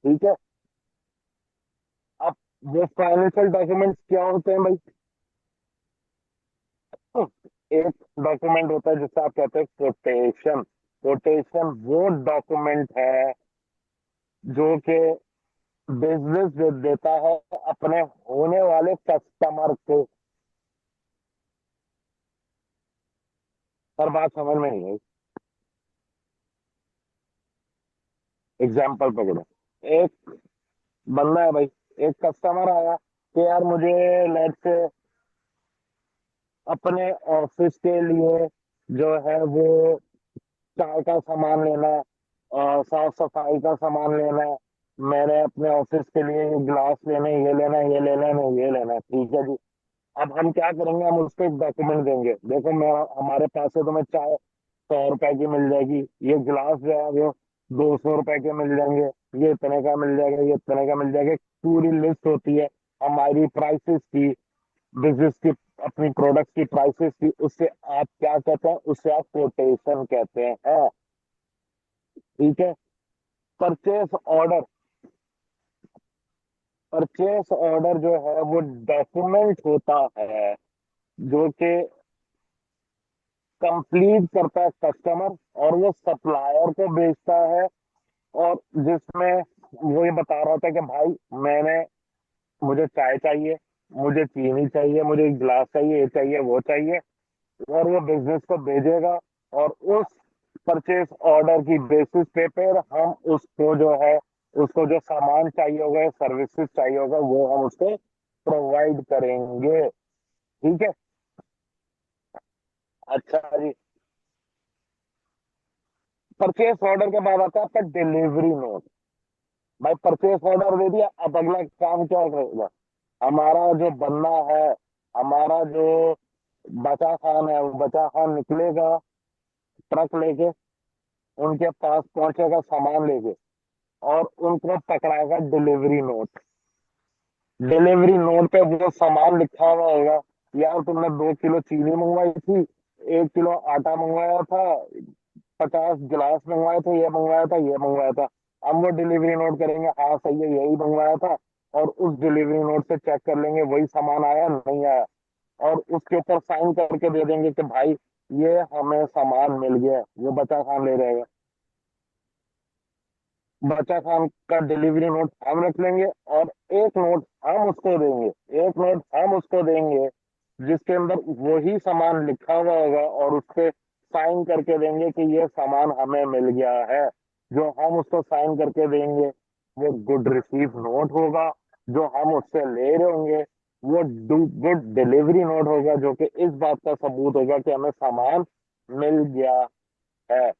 ठीक है। अब वो फाइनेंशियल डॉक्यूमेंट्स क्या होते हैं भाई? एक डॉक्यूमेंट होता है जिसे आप कहते हैं कोटेशन। कोटेशन वो डॉक्यूमेंट है जो कि बिजनेस देता है अपने होने वाले कस्टमर को। पर बात समझ में नहीं आई। एग्जाम्पल पकड़ो। एक बंदा है भाई, एक कस्टमर आया कि यार मुझे लेट से अपने ऑफिस के लिए जो है वो चाय का सामान लेना है, और साफ सफाई का सामान लेना है। मैंने अपने ऑफिस के लिए ये गिलास लेने, ये लेना है, ये लेना है, नहीं ये लेना है। ठीक है जी। अब हम क्या करेंगे, हम उसको एक डॉक्यूमेंट देंगे, देखो मेरा, हमारे पास से तुम्हें चाय 100 रुपए की मिल जाएगी, ये गिलास जो है वो 200 रुपए के मिल जाएंगे, ये इतने का मिल जाएगा, ये इतने का मिल जाएगा। एक पूरी लिस्ट होती है हमारी प्राइसेस की, बिजनेस की, अपनी प्रोडक्ट की प्राइसेस की। उससे आप क्या कहते हैं? उससे आप कोटेशन कहते हैं। ठीक है। Purchase order. परचेस ऑर्डर जो है वो डॉक्यूमेंट होता है जो कि कंप्लीट करता है कस्टमर, और वो सप्लायर को बेचता है। और जिसमें वो ये बता रहा होता है कि भाई मैंने, मुझे चाय चाहिए, मुझे चीनी चाहिए, मुझे एक गिलास चाहिए, ये चाहिए, वो चाहिए। और वो बिजनेस को भेजेगा, और उस परचेस ऑर्डर की बेसिस पे फिर हम उसको जो है, उसको जो सामान चाहिए होगा, सर्विसेज चाहिए होगा, वो हम उसको प्रोवाइड करेंगे। ठीक है। अच्छा जी। परचेस ऑर्डर के बाद आता है आपका डिलीवरी नोट। भाई परचेस ऑर्डर दे दिया, अब अगला काम क्या करेगा? हमारा जो बंदा है, हमारा जो बचा खान है, वो बचा खान निकलेगा ट्रक लेके, उनके पास पहुंचेगा सामान लेके, और उनको पकड़ाएगा डिलीवरी नोट। डिलीवरी नोट पे वो सामान लिखा हुआ होगा, यार तुमने 2 किलो चीनी मंगवाई थी, 1 किलो आटा मंगवाया था, 50 गिलास मंगवाए थे, ये मंगवाया था, ये मंगवाया था। हम वो डिलीवरी नोट करेंगे, हाँ सही है यही मंगवाया था, और उस डिलीवरी नोट से चेक कर लेंगे वही सामान आया नहीं आया, और उसके ऊपर साइन करके दे देंगे कि भाई ये हमें सामान मिल गया। वो बचा खान ले रहेगा, बचा खान का डिलीवरी नोट हम रख लेंगे, और एक नोट हम उसको देंगे, एक नोट हम उसको देंगे जिसके अंदर वही सामान लिखा हुआ होगा, और उस पे साइन करके देंगे कि ये सामान हमें मिल गया है। जो हम उसको साइन करके देंगे वो गुड रिसीव नोट होगा, जो हम उससे ले रहे होंगे वो गुड डिलीवरी नोट होगा, जो कि इस बात का सबूत होगा कि हमें सामान मिल गया है।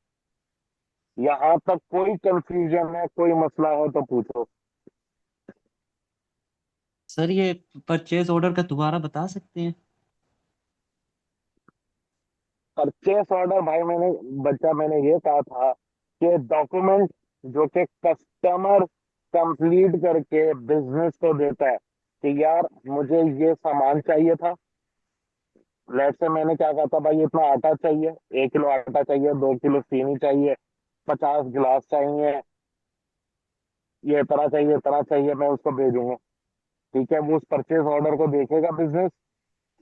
यहाँ तक कोई कंफ्यूजन है, कोई मसला हो तो पूछो। सर ये परचेज ऑर्डर का दोबारा बता सकते हैं? परचेस ऑर्डर भाई, मैंने ये कहा था कि डॉक्यूमेंट जो कि कस्टमर कंप्लीट करके बिजनेस को देता है कि यार मुझे ये सामान चाहिए था। लेट से मैंने क्या कहा था, भाई इतना आटा चाहिए, 1 किलो आटा चाहिए, 2 किलो चीनी चाहिए, 50 गिलास चाहिए, ये इतना चाहिए इतना चाहिए, मैं उसको भेजूंगा। ठीक है, वो उस परचेज ऑर्डर को देखेगा बिजनेस,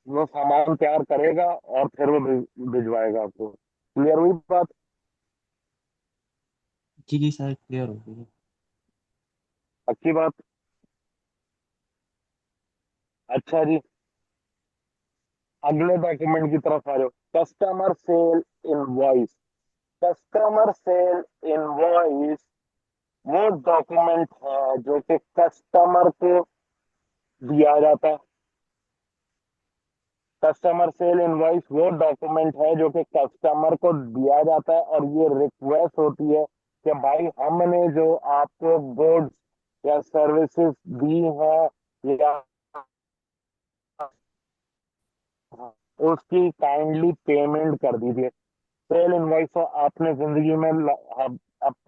वो सामान तैयार करेगा और फिर वो भिजवाएगा आपको। क्लियर हुई बात? जी जी सर, क्लियर हो गई है। अच्छी बात। अच्छा जी, अगले डॉक्यूमेंट की तरफ आ रहे हो। Customer sale invoice. Customer sale invoice वो डॉक्यूमेंट है जो कि कस्टमर को दिया जाता है। कस्टमर सेल इनवॉइस वो डॉक्यूमेंट है जो कि कस्टमर को दिया जाता है, और ये रिक्वेस्ट होती है कि भाई हमने जो आपको गुड्स या सर्विसेज दी हैं या उसकी काइंडली पेमेंट कर दीजिए। सेल इनवॉइस तो आपने जिंदगी में अब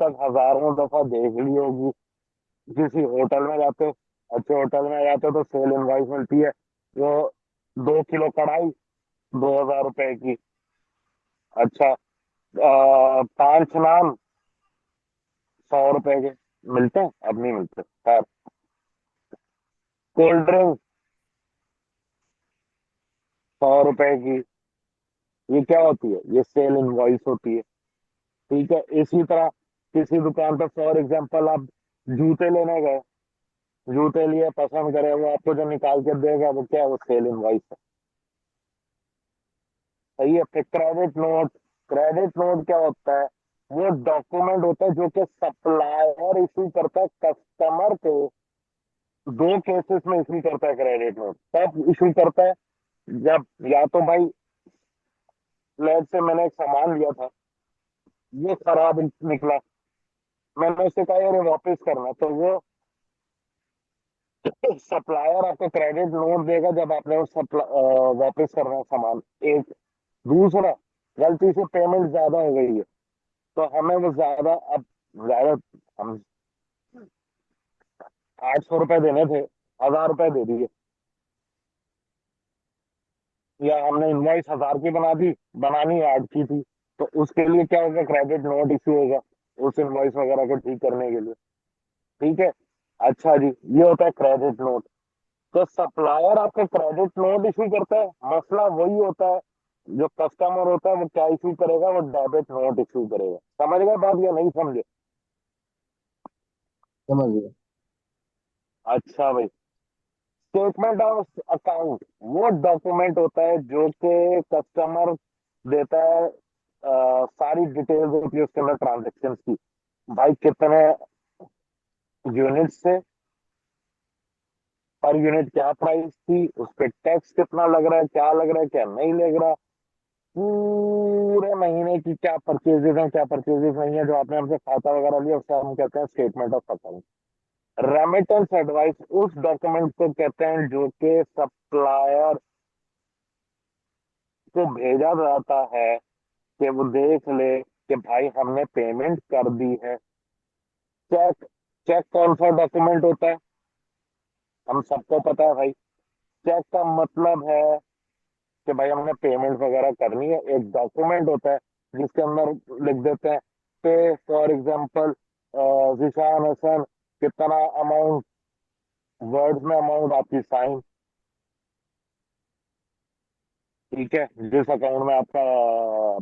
तक हजारों दफा देख ली होगी। किसी होटल में जाते हो, अच्छे होटल में जाते हो तो सेल इनवॉइस मिलती है, वो 2 किलो कढ़ाई 2,000 रुपए की। अच्छा, 5 नान 100 रुपए के मिलते हैं, अब नहीं मिलते खैर। कोल्ड ड्रिंक 100 रुपए की। ये क्या होती है? ये सेल इनवॉइस होती है। ठीक है, इसी तरह किसी दुकान पर फॉर एग्जांपल आप जूते लेने गए, जूते लिए पसंद करे, वो आपको जो निकाल के देगा वो क्या है? वो सेल इनवॉइस है। सही है। फिर क्रेडिट नोट। क्रेडिट नोट क्या होता है? वो डॉक्यूमेंट होता है जो कि सप्लायर इशू करता है कस्टमर को। दो केसेस में इशू करता है क्रेडिट नोट। तब इशू करता है जब या तो भाई, लेट से मैंने एक सामान लिया था, ये खराब निकला, मैंने उससे कहा यार ये वापस करना, तो वो सप्लायर आपको क्रेडिट नोट देगा जब आपने वो वापस करना है सामान। एक दूसरा, गलती से पेमेंट ज्यादा हो गई है तो हमें वो ज्यादा, अब ज्यादा, हम 800 रुपए देने थे, 1,000 रुपए दे दिए, या हमने इनवॉइस 1,000 की बना दी, बनानी 8 की थी, तो उसके लिए क्या होगा? क्रेडिट नोट इश्यू होगा उस इनवॉइस वगैरह को ठीक करने के लिए। ठीक है। अच्छा जी, ये होता है क्रेडिट नोट। तो सप्लायर आपको क्रेडिट नोट इशू करता है, मसला वही होता है। जो कस्टमर होता है वो क्या इशू करेगा? वो डेबिट नोट इशू करेगा। समझ गए बात या नहीं समझे? समझ गया। अच्छा भाई, स्टेटमेंट ऑफ अकाउंट वो डॉक्यूमेंट होता है जो कि कस्टमर देता है, सारी डिटेल्स होती है उसके अंदर ट्रांजेक्शन की। भाई कितने यूनिट से, पर यूनिट क्या प्राइस थी, उस पर टैक्स कितना लग रहा है, क्या लग रहा है, क्या नहीं लग रहा, पूरे महीने की क्या परचेजेस हैं, क्या परचेजेस नहीं है, जो आपने हमसे खाता वगैरह लिया उससे हम कहते हैं statement of account. Remittance advice उस डॉक्यूमेंट को कहते हैं जो कि सप्लायर को भेजा जाता है कि वो देख ले कि भाई हमने पेमेंट कर दी है। चेक, चेक कौन सा डॉक्यूमेंट होता है, हम सबको पता है भाई। चेक का मतलब है कि भाई हमने पेमेंट वगैरह करनी है, एक डॉक्यूमेंट होता है जिसके अंदर लिख देते हैं पे फॉर एग्जांपल जिशान हसन, कितना अमाउंट, वर्ड्स में अमाउंट आपकी साइन। ठीक है, जिस अकाउंट में आपका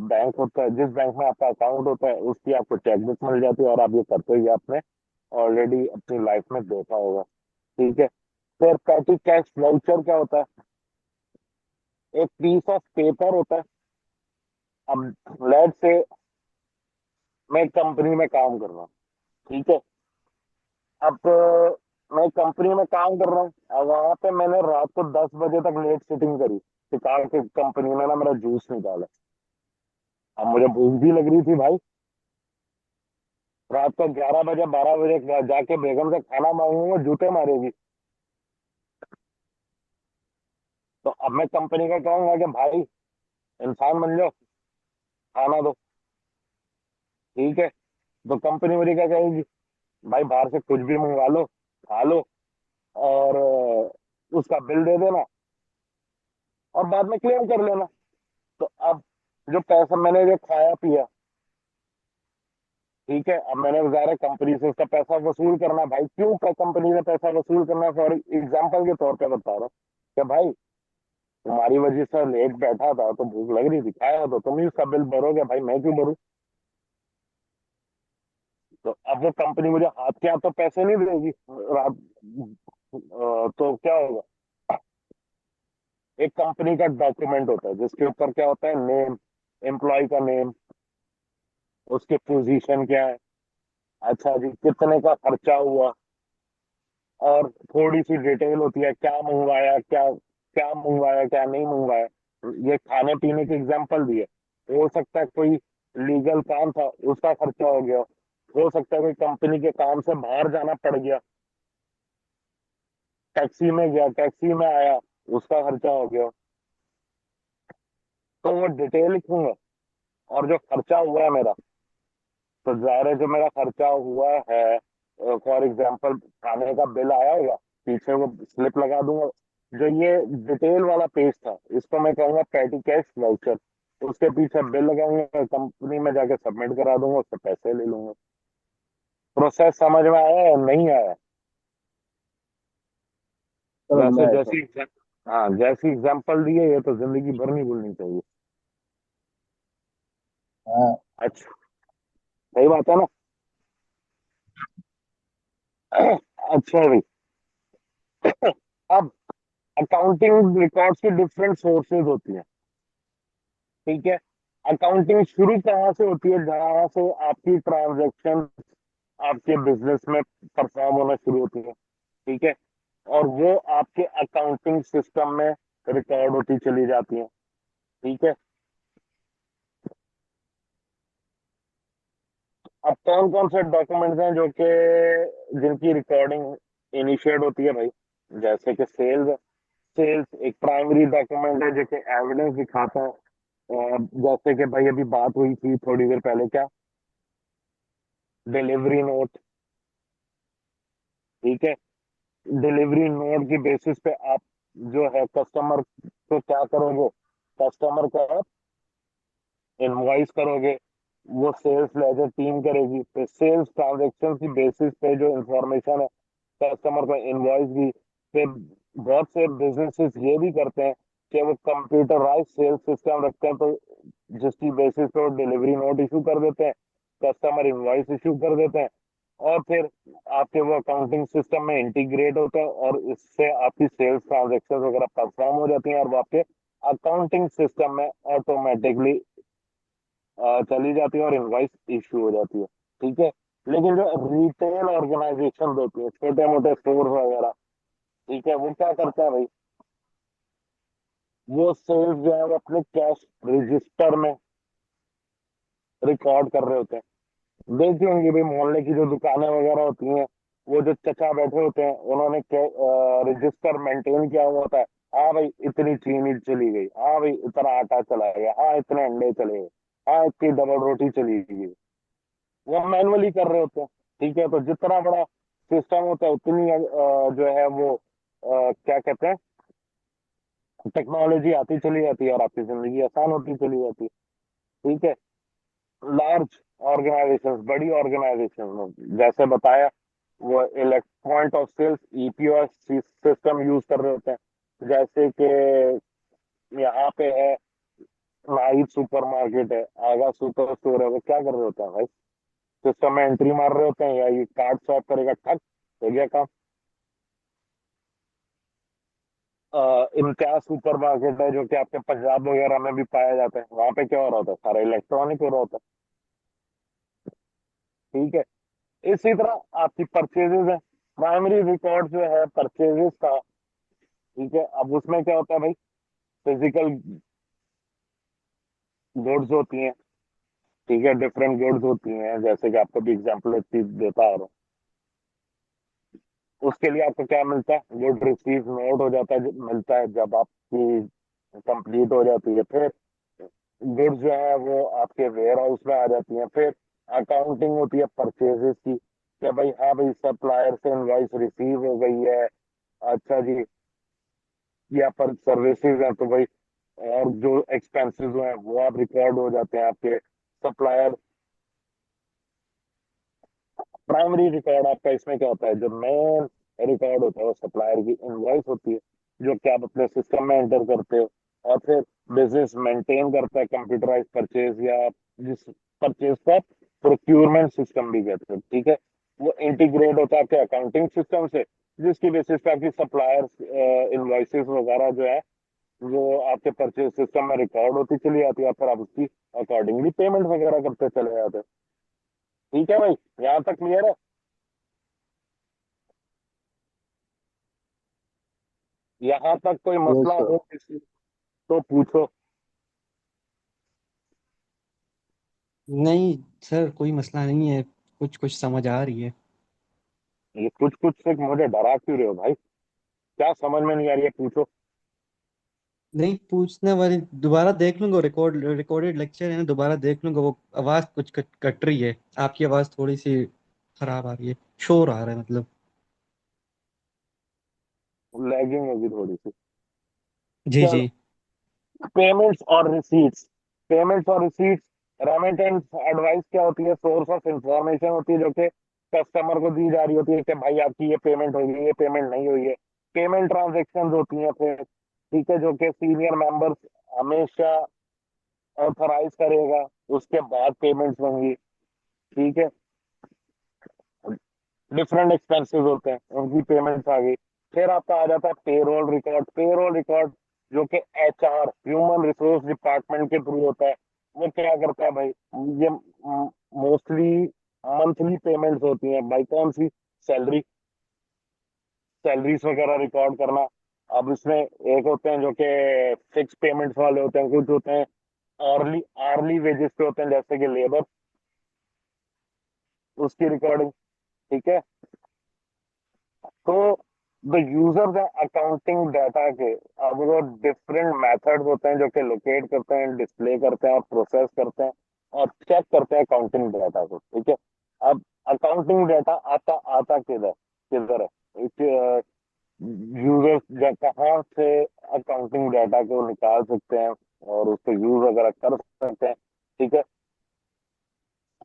बैंक होता है, जिस बैंक में आपका अकाउंट होता है उसकी आपको चेकबुक मिल जाती है, और आप ये करते ही आपने ऑलरेडी अपनी लाइफ में देखा होगा। ठीक है। फिर पैटी कैश वाउचर क्या होता है, एक पीस ऑफ पेपर होता है। अब लेट से मैं एक कंपनी में काम कर रहा हूँ। ठीक है। अब मैं कंपनी में काम कर रहा हूँ, अब वहां पे मैंने रात को 10 बजे तक लेट सिटिंग करी, शिकार के कंपनी में ना मेरा जूस निकाला। अब मुझे भूख भी लग रही थी भाई, रात को 11 बजे 12 बजे जाके बेगम से खाना मांगूंगा, जूते मारेगी। तो अब मैं कंपनी का कहूंगा कि भाई इंसान बन जाओ, खाना दो। ठीक है। तो कंपनी मुझे क्या कहेगी, भाई बाहर से कुछ भी मंगवा लो, खा लो, और उसका बिल दे देना और बाद में क्लेम कर लेना। तो अब जो पैसा मैंने जो खाया पिया, ठीक है, अब मैंने ज़ाहिर है कंपनी से उसका पैसा वसूल करना। भाई क्यों कंपनी से पैसा वसूल करना, फॉर एग्जाम्पल के तौर पे बता रहा हूँ कि भाई तुम्हारी वजह से लेट बैठा था तो भूख लग रही थी, खाया तो तुम ही उसका बिल भरोगे, भाई मैं क्यों भरूं। तो अब वो कंपनी मुझे हाथ के हाथ तो पैसे नहीं देगी रात, तो क्या होगा, एक कंपनी का डॉक्यूमेंट होता है जिसके ऊपर क्या होता है, नेम, एम्प्लॉय का नेम, उसके पोजीशन क्या है, अच्छा जी कितने का खर्चा हुआ, और थोड़ी सी डिटेल होती है, क्या मंगवाया, क्या क्या मंगवाया क्या नहीं मंगवाया। ये खाने पीने के एग्जाम्पल दिए, हो सकता है कोई लीगल काम था उसका खर्चा हो गया, हो सकता है कोई कंपनी के काम से बाहर जाना पड़ गया, टैक्सी में गया, टैक्सी में आया, उसका खर्चा हो गया। तो वो डिटेल लिखूंगा। और जो खर्चा हुआ है मेरा, तो जाहिर है जो मेरा खर्चा हुआ है, फॉर एग्जाम्पल खाने का बिल आया होगा, पीछे वो स्लिप लगा दूंगा। जो ये डिटेल वाला पेज था इसको मैं कहूंगा पैटी कैश वाउचर। उसके पीछे बिल लगाऊंगा, कंपनी में जाके सबमिट करा दूंगा, उससे पैसे ले लूंगा। प्रोसेस समझ में आया या नहीं आया। समझ में वैसे आया जैसी सर। हाँ जैसी एग्जाम्पल दी है ये तो जिंदगी भर नहीं भूलनी चाहिए। हाँ। अच्छा, सही बात है ना। अच्छा भाई, अब अकाउंटिंग रिकॉर्ड्स की डिफरेंट सोर्सेज होती हैं। ठीक है। अकाउंटिंग शुरू कहाँ से होती है, जहां से आपकी ट्रांजैक्शन आपके बिजनेस में परफॉर्म होना शुरू होती है। ठीक है। और वो आपके अकाउंटिंग सिस्टम में रिकॉर्ड होती चली जाती है। ठीक है। अब कौन कौन से डॉक्यूमेंट्स हैं जो कि जिनकी रिकॉर्डिंग इनिशिएट होती है भाई, जैसे कि सेल्स। सेल्स एक प्राइमरी डॉक्यूमेंट है जो कि एविडेंस दिखाता है। जैसे कि भाई अभी बात हुई थी थोड़ी देर पहले, क्या, डिलीवरी नोट। ठीक है। डिलीवरी नोट की बेसिस पे आप जो है कस्टमर को क्या करोगे, कस्टमर का इनवॉइस करोगे, वो सेल्स लेजर टीम करेगी, फिर सेल्स ट्रांजेक्शन की बेसिस पे जो इंफॉर्मेशन है कस्टमर को इनवॉइस भी। फिर बहुत से बिजनेसेस ये भी करते हैं कि वो कंप्यूटराइज सेल्स सिस्टम रखते हैं, तो जिसकी बेसिस पे वो डिलीवरी नोट इशू कर देते हैं, कस्टमर इनवॉइस इशू कर देते हैं, और फिर आपके वो अकाउंटिंग सिस्टम में इंटीग्रेट होता है, और इससे आपकी सेल्स ट्रांजेक्शन वगैरह परफॉर्म हो जाती हैं, और वो आपके अकाउंटिंग सिस्टम में ऑटोमेटिकली चली जाती है और इनवॉइस इशू हो जाती है। ठीक है। लेकिन जो रिटेल ऑर्गेनाइजेशन होती है, छोटे मोटे स्टोर वगैरह, ठीक है, वो क्या करता है भाई, वो सेल्स जो है वो अपने कैश रजिस्टर में रिकॉर्ड कर रहे होते हैं। देखी होंगी भाई मोहल्ले की जो दुकानें वगैरह होती हैं, वो जो चचा बैठे होते हैं उन्होंने रजिस्टर मेंटेन किया हुआ होता है। हाँ भाई इतनी चीनी चली गई, हाँ भाई इतना आटा चला गया, हाँ इतने अंडे चले गए। हाँ इतनी डबल रोटी चली गई, वो मैनुअली कर रहे होते हैं। ठीक है, तो जितना बड़ा सिस्टम होता है उतनी जो है वो क्या कहते हैं, टेक्नोलॉजी आती चली जाती है और आपकी जिंदगी आसान होती चली जाती है। ठीक है, लार्ज ऑर्गेनाइजेशंस, बड़ी ऑर्गेनाइजेशन जैसे बताया, वो elect point of sales EPOS system use कर रहे होते हैं। जैसे कि यहाँ पे है नाइट सुपरमार्केट है, आगा सुपर स्टोर है, वो क्या कर रहे होते हैं भाई, सिस्टम में एंट्री मार रहे होते हैं, या ये कार्ड स्वैप करेगा, ठक हो गया काम। इम्तियाज सुपरमार्केट है जो कि आपके पंजाब वगैरह में भी पाया जाता है, वहां पे क्या हो रहा होता है, सारा इलेक्ट्रॉनिक हो रहा होता है। ठीक है, इसी तरह आपकी परचेजेस है, प्राइमरी रिकॉर्ड जो है परचेजेस का। ठीक है, अब उसमें क्या होता है भाई, फिजिकल गुड्स होती हैं। ठीक है, डिफरेंट गुड्स होती हैं, जैसे कि आपको भी एग्जांपल इतनी देता आ रहा हूँ। उसके लिए आपको क्या मिलता है, गुड रिसीव नोट हो जाता है, मिलता है जब आपकी कंप्लीट हो जाती है। फिर गुड्स जो है वो आपके वेयर हाउस में आ जाती हैं। फिर अकाउंटिंग होती है परचेजेस की, कि भाई हाँ भाई सप्लायर से इनवॉइस रिसीव हो गई है, अच्छा जी, या पर सर्विसेज है तो भाई, और जो एक्सपेंसेस हैं वो आप रिकॉर्ड हो जाते हैं आपके सप्लायर। प्राइमरी रिकॉर्ड आपका इसमें क्या होता है, जो मेन रिकॉर्ड होता है वो सप्लायर की इनवॉइस होती है, जो कि आप अपने सिस्टम में एंटर करते हो। और फिर बिजनेस मेंटेन करता है कंप्यूटराइज परचेज, या जिस परचेज का प्रोक्यूरमेंट सिस्टम भी कहते हैं। ठीक है, वो इंटीग्रेट होता है आपके अकाउंटिंग सिस्टम से, जिसकी बेसिस पे आपकी सप्लायर्स इनवॉइसेस वगैरह जो है वो आपके परचेज सिस्टम में रिकॉर्ड होती चली जाती है, फिर आप उसकी अकॉर्डिंगली पेमेंट वगैरह करते चले जाते हैं। ठीक है भाई, यहाँ तक क्लियर है? यहाँ तक कोई यस मसला सर। हो किसी तो पूछो। नहीं सर, कोई मसला नहीं है, कुछ कुछ समझ आ रही है। ये कुछ कुछ से मुझे डरा क्यों रहे हो भाई, क्या समझ में नहीं आ रही है, पूछो। नहीं, पूछने वाली दोबारा देख लूंगा, रिकॉर्डेड लेक्चर है ना, दोबारा देख लूंगा। वो आवाज़ कुछ कट रही है, आपकी आवाज़ थोड़ी सी खराब आ रही है, शोर आ रहा है मतलब। लैगिंग होगी थोड़ी सी। जी चलो, जी। पेमेंट्स और रिसीट्स। पेमेंट्स और रिसीट्स, रेमिटेंस एडवाइस क्या होती है, सोर्स ऑफ इंफॉर्मेशन होती है जो कि कस्टमर को दी जा रही होती है कि भाई आपकी ये पेमेंट हुई है, ये पेमेंट नहीं हुई है। पेमेंट ट्रांजेक्शन होती है फिर, ठीक है, जो कि सीनियर मेंबर्स हमेशा ऑथराइज करेगा, उसके बाद पेमेंट्स होंगी। ठीक है, डिफरेंट एक्सपेंसेस होते हैं, उनकी पेमेंट्स आ गई। फिर आपका आ जाता है पेरोल रिकॉर्ड। पेरोल रिकॉर्ड जो कि एचआर, ह्यूमन रिसोर्स डिपार्टमेंट के थ्रू होता है। वो क्या करता है भाई, ये मोस्टली मंथली पेमेंट्स होती हैं भाई, कौन सी, सैलरी, सैलरीज वगैरह रिकॉर्ड करना। अब इसमें एक होते हैं जो कि फिक्स पेमेंट्स वाले होते हैं, कुछ होते हैं आर्ली आर्ली वेजेस पे होते हैं, जैसे कि लेबर, उसकी रिकॉर्डिंग। ठीक है, तो द यूजर्स है अकाउंटिंग डाटा के, अब वो डिफरेंट मेथड्स होते हैं जो कि लोकेट करते हैं, डिस्प्ले करते हैं और प्रोसेस करते हैं और चेक करते हैं अकाउंटिंग डाटा को। ठीक है, अब अकाउंटिंग डाटा आता आता किधर किधर है, यूजर्स कहाँ से अकाउंटिंग डाटा को निकाल सकते हैं और उसको यूज वगैरह कर सकते हैं। ठीक है,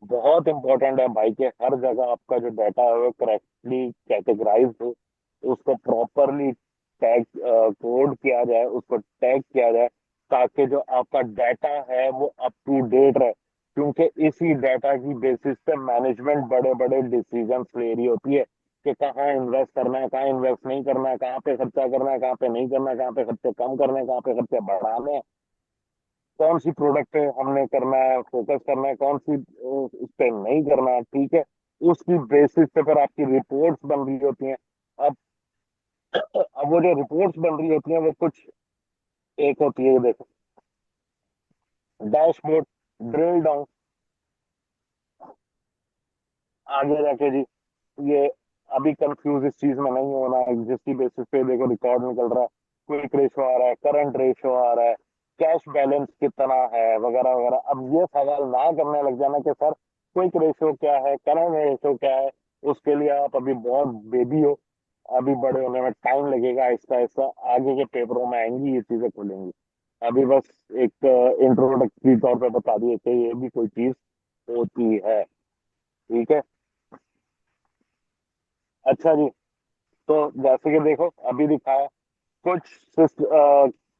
बहुत इंपॉर्टेंट है भाई कि हर जगह आपका जो डाटा है वो करेक्टली कैटेगराइज हो, उसको प्रॉपरली टैग कोड किया जाए, उसको टैग किया जाए, ताकि जो आपका डाटा है वो अप टू डेट रहे। क्योंकि इसी डाटा की बेसिस पे मैनेजमेंट बड़े बड़े डिसीजन ले रही होती है कि कहाँ इन्वेस्ट करना है, कहाँ इन्वेस्ट नहीं करना है, कहाँ पे खर्चा करना है, कहाँ पे नहीं करना है, कहाँ पे खर्चे कम करने हैं, कहाँ पे खर्चे बढ़ाने हैं, कौन सी प्रोडक्ट पे हमने करना है फोकस करना है, कौन सी उस पे नहीं करना है। ठीक है, उसकी बेसिस पे फिर आपकी रिपोर्ट्स बन रही होती हैं। अब अब वो जो रिपोर्ट्स बन रही होती हैं वो कुछ एक होती है, ये देखो, डैशबोर्ड, ड्रिल डाउन, आगे जाके जी, ये अभी कंफ्यूज इस चीज में नहीं होना है, जिसकी बेसिस पे देखो रिकॉर्ड निकल रहा है, क्विक रेशो आ रहा है, करंट रेशो आ रहा है। कैश बैलेंस कितना है वगैरह वगैरह। अब ये सवाल ना करने लग जाना कि सर क्विक रेशियो क्या है, करंट रेशियो क्या है, उसके लिए आप अभी बहुत बेबी हो, अभी बड़े होने में टाइम लगेगा, आहिस्ता आहिस्ता आगे के पेपरों में आएंगी ये चीजें खुलेंगी। अभी बस एक इंट्रोडक्टरी तौर पे बता दिए कि ये भी कोई चीज होती है। ठीक है। अच्छा जी, तो जैसे कि देखो अभी दिखाया कुछ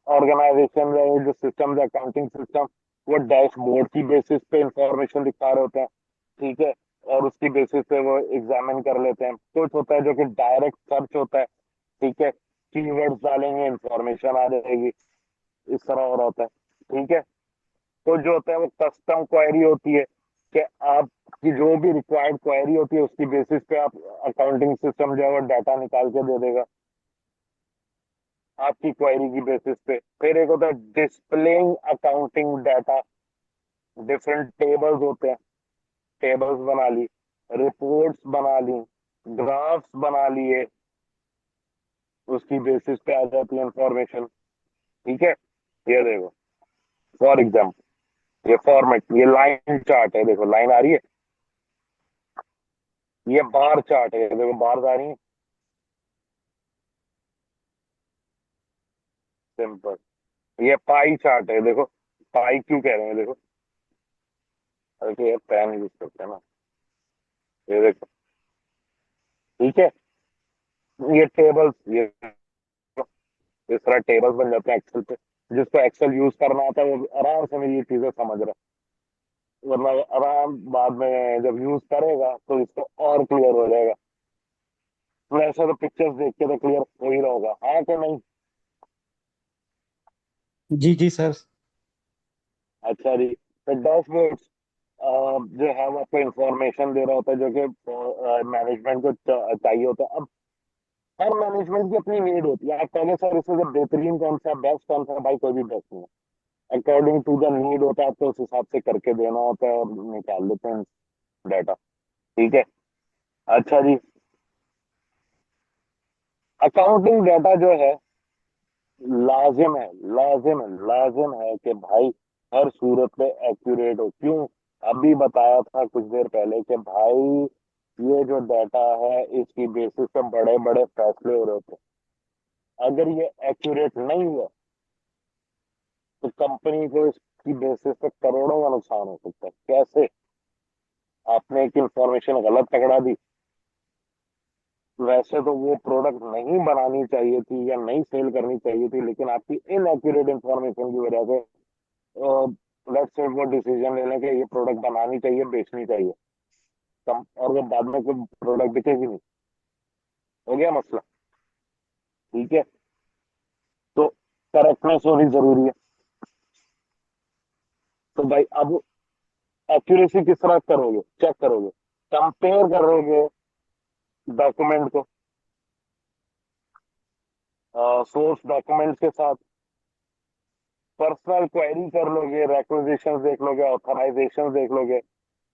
ऑर्गेनाइजेशन में जो सिस्टम है, अकाउंटिंग सिस्टम, वो डैशबोर्ड की बेसिस पे इंफॉर्मेशन दिखा रहे होते हैं। ठीक है। और उसकी बेसिस पे वो एग्जामिन कर लेते हैं। कुछ होता है जो कि डायरेक्ट सर्च होता है। ठीक है। कीवर्ड्स डालेंगे इंफॉर्मेशन आ जाएगी, इस तरह हो रहा होता है। ठीक है। तो जो होता है वो कस्टम क्वेरी होती है कि आपकी जो भी रिक्वायर्ड क्वेरी होती है उसकी बेसिस पे आप अकाउंटिंग सिस्टम जो है वो डाटा निकाल के दे देगा आपकी क्वेरी की बेसिस पे। फिर एक होता है displaying accounting data. Different tables होते हैं, टेबल्स बना ली, रिपोर्ट्स बना ली, ग्राफ्स बना लिए, उसकी बेसिस पे आ जाती है इंफॉर्मेशन। ठीक है। ये देखो फॉर एग्जाम्पल, ये फॉर्मेट, ये लाइन चार्ट है, देखो लाइन आ रही है। ये बार चार्ट है, देखो बार आ रही है। सिंपल। ये पाई चार्ट है, देखो पाई क्यों कह रहे हैं देखो, अरे ये पेन यूज करते हैं ना। ये देखो। ठीक है। ये टेबल्स, ये इस तरह टेबल्स बन जाते हैं एक्सेल पे। जिसको एक्सेल यूज करना आता है वो आराम से मेरी ये चीजें समझ रहा है, वरना आराम बाद में जब यूज करेगा तो इसको और क्लियर हो जाएगा। वैसे तो पिक्चर्स देख के तो क्लियर हो ही रहा होगा, हाँ कि नहीं? जी जी सर। अच्छा जी। तो डैशबोर्ड्स जो है वो आपको इंफॉर्मेशन दे रहा होता है जो कि मैनेजमेंट को चाहिए होता है। अब हर मैनेजमेंट की अपनी नीड होती है। आप पहले सर इससे जो बेहतरीन कौन सा बेस्ट कौन सा, भाई कोई भी बेस्ट नहीं है, अकॉर्डिंग टू द नीड होता है, तो उस हिसाब से करके देना होता है और निकाल लेते हैं डाटा। ठीक है। अच्छा जी। अकाउंटिंग डाटा जो है लाजिम है, लाजिम है, लाजिम है कि भाई हर सूरत में एक्यूरेट हो। क्यों? अभी बताया था कुछ देर पहले कि भाई ये जो डाटा है इसकी बेसिस पे बड़े बड़े फैसले हो रहे होते हैं। अगर ये एक्यूरेट नहीं हुआ तो कंपनी को इसकी बेसिस पे करोड़ों का नुकसान हो सकता है। कैसे? आपने एक इंफॉर्मेशन गलत पकड़ा दी, वैसे तो वो प्रोडक्ट नहीं बनानी चाहिए थी या नहीं सेल करनी चाहिए थी, लेकिन आपकी इनएक्यूरेट इंफॉर्मेशन की वजह से लेट्स से वो डिसीजन ले लें कि ये प्रोडक्ट बनानी चाहिए, बेचनी चाहिए, कम, और वो बाद में कोई प्रोडक्ट बिकेगी नहीं। हो गया मसला। ठीक है। तो करेक्टनेस होनी जरूरी है। तो भाई अब एक्यूरेसी किस तरह करोगे, चेक करोगे? कंपेयर करोगे डॉक्यूमेंट को सोर्स डॉक्यूमेंट्स के साथ, पर्सनल क्वेरी कर लोगे, रेक्विजिशन देख लोगे, ऑथराइजेशन देख लोगे,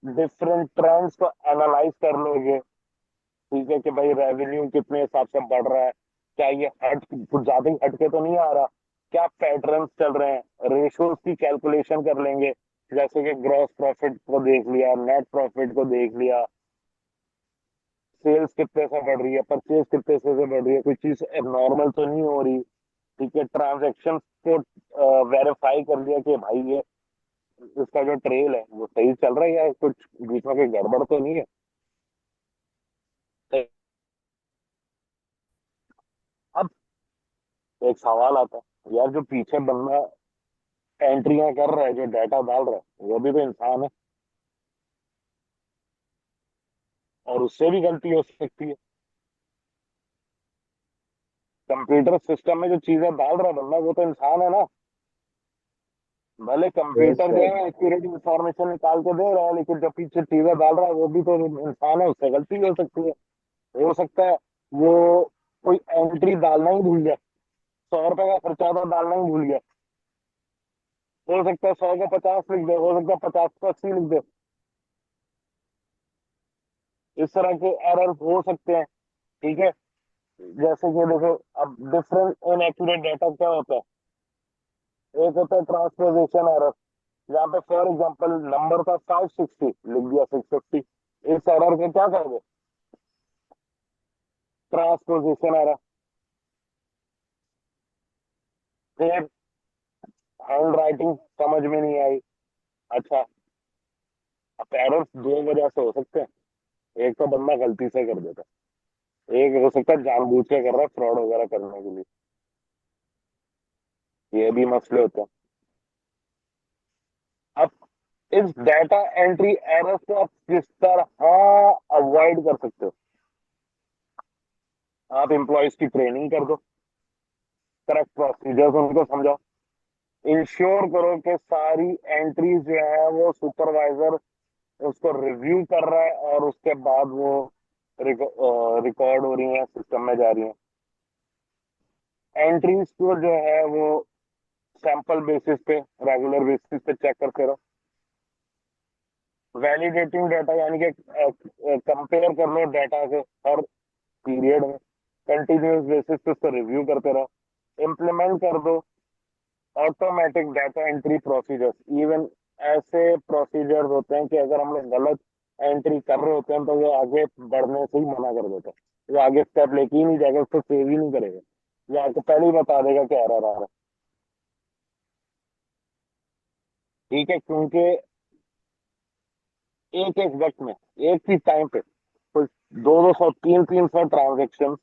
डिफरेंट ट्रेंड्स को एनालाइज कर लोगे। ठीक है कि भाई रेवेन्यू कितने हिसाब से बढ़ रहा है, क्या ये हट कुछ ज्यादा ही हटके तो नहीं आ रहा, क्या पैटर्न्स चल रहे हैं, रेशियोज की कैलकुलेशन कर लेंगे। जैसे कि ग्रॉस प्रॉफिट को देख लिया, नेट प्रॉफिट को देख लिया, सेल्स कितने से बढ़ रही है, परचेज कितने से बढ़ रही है, कोई चीज नॉर्मल तो नहीं हो रही। ठीक है। ट्रांजेक्शन को वेरीफाई कर लिया कि भाई ये इसका जो ट्रेल है वो सही चल रहा है या कुछ बीच में कोई गड़बड़ तो नहीं है। अब एक सवाल आता है, यार जो पीछे बंदा एंट्रियां कर रहा है, जो डाटा डाल रहा है, वो भी तो इंसान है और उससे भी गलती हो सकती है। कंप्यूटर सिस्टम में जो चीजें डाल रहा है बंदा वो तो इंसान है ना। भले यस कंप्यूटर जो सर। है एक्यूरेट इंफॉर्मेशन निकाल के दे रहा है, लेकिन जो पीछे चीजें डाल रहा है वो भी तो इंसान है, उससे गलती भी हो सकती है। हो सकता है वो कोई एंट्री डालना ही भूल गया, 100 रुपए का खर्चा था डालना ही भूल गया। हो सकता है 100 को 50 लिख दे, हो सकता है 50 को 80 लिख दे। इस तरह के एरर हो सकते हैं। ठीक है। जैसे कि देखो अब डिफरेंट इनएक्यूरेट डाटा क्या होता है, एक होता है ट्रांसपोजिशन एरर, जहाँ पे फॉर एग्जांपल नंबर था 560, लिख दिया 650। इस एरर के क्या कहोगे? Transposition error. फिर हैंड राइटिंग समझ में नहीं आई। अच्छा, अब एरर्स दो वजह से हो सकते हैं। एक तो बंदा गलती से कर देता है, एक हो सकता है जानबूझ के कर रहा है फ्रॉड वगैरह करने के लिए। ये भी मसले होते हैं। अब इस डाटा एंट्री एरर को आप किस तरह अवॉइड कर सकते हो? आप एम्प्लॉयज की ट्रेनिंग कर दो, करेक्ट प्रोसीजर्स उनको समझाओ, इंश्योर करो कि सारी एंट्रीज जो है वो सुपरवाइजर उसको रिव्यू कर रहा है और उसके बाद वो रिकॉर्ड हो रही है, सिस्टम में जा रही है। एंट्रीज को जो है वो सैंपल बेसिस पे, रेगुलर बेसिस पे चेक करते रहो। वैलिडेटिंग डाटा यानी कि कंपेयर कर लो डाटा से हर पीरियड में, कंटिन्यूस बेसिस पे उसको रिव्यू करते रहो। इम्प्लीमेंट कर दो automatic data entry procedures. Even ऐसे प्रोसीजर्स होते हैं कि अगर हम लोग गलत एंट्री कर रहे होते हैं तो वो आगे बढ़ने से ही मना कर देता है, वो आगे स्टेप लेके ही नहीं जाएगा, उसको सेव ही नहीं करेगा, वो आपको पहले ही बता देगा कि एरर आ रहा है। ठीक है, क्योंकि एक एक वक्त में, एक ही टाइम पे कोई 200 300 ट्रांजेक्शन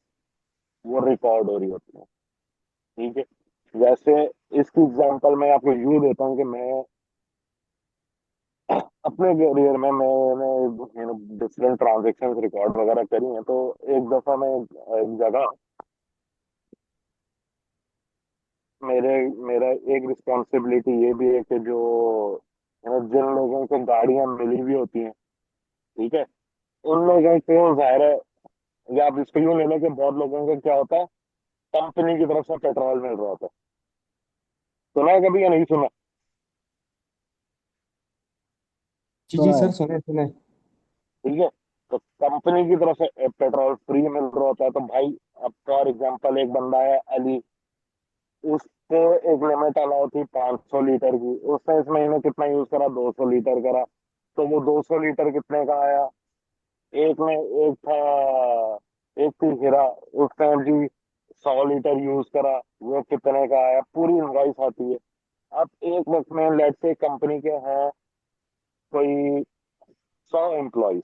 वो रिकॉर्ड हो रही होती है। ठीक है, जैसे इसकी एग्जांपल मैं आपको यूं देता हूँ कि मैं अपने करियर में मैंने डिफरेंट ट्रांजेक्शन रिकॉर्ड वगैरह करी हैं। तो एक दफा मैं एक जगह, मेरे मेरा एक रिस्पॉन्सिबिलिटी ये भी है कि जो जिन लोगों को गाड़ियां मिली हुई होती हैं, ठीक है, उन लोगों को जाहिर है, या आप इसको यूं ले लो कि बहुत लोगों को क्या होता है, कंपनी की तरफ से पेट्रोल मिल रहा होता है। सुना है कभी या नहीं सुना? जी जी सुना है। सर, सुने सुने। ठीक है, तो कंपनी की तरफ से पेट्रोल फ्री मिल रहा होता है, तो भाई अब फॉर एग्जांपल एक बंदा है अली, उसको एक लिमिट अलाउ थी 500 लीटर की, उसने इस महीने कितना यूज करा? 200 लीटर करा। तो वो 200 लीटर कितने का आया? एक में एक था, एक थी हीरा, उसने जी 100 लीटर यूज करा, वो कितने का आया? पूरी इनवॉइस आती है। अब एक वक्त में लेट से कंपनी के हैं कोई 100 एम्प्लॉयज।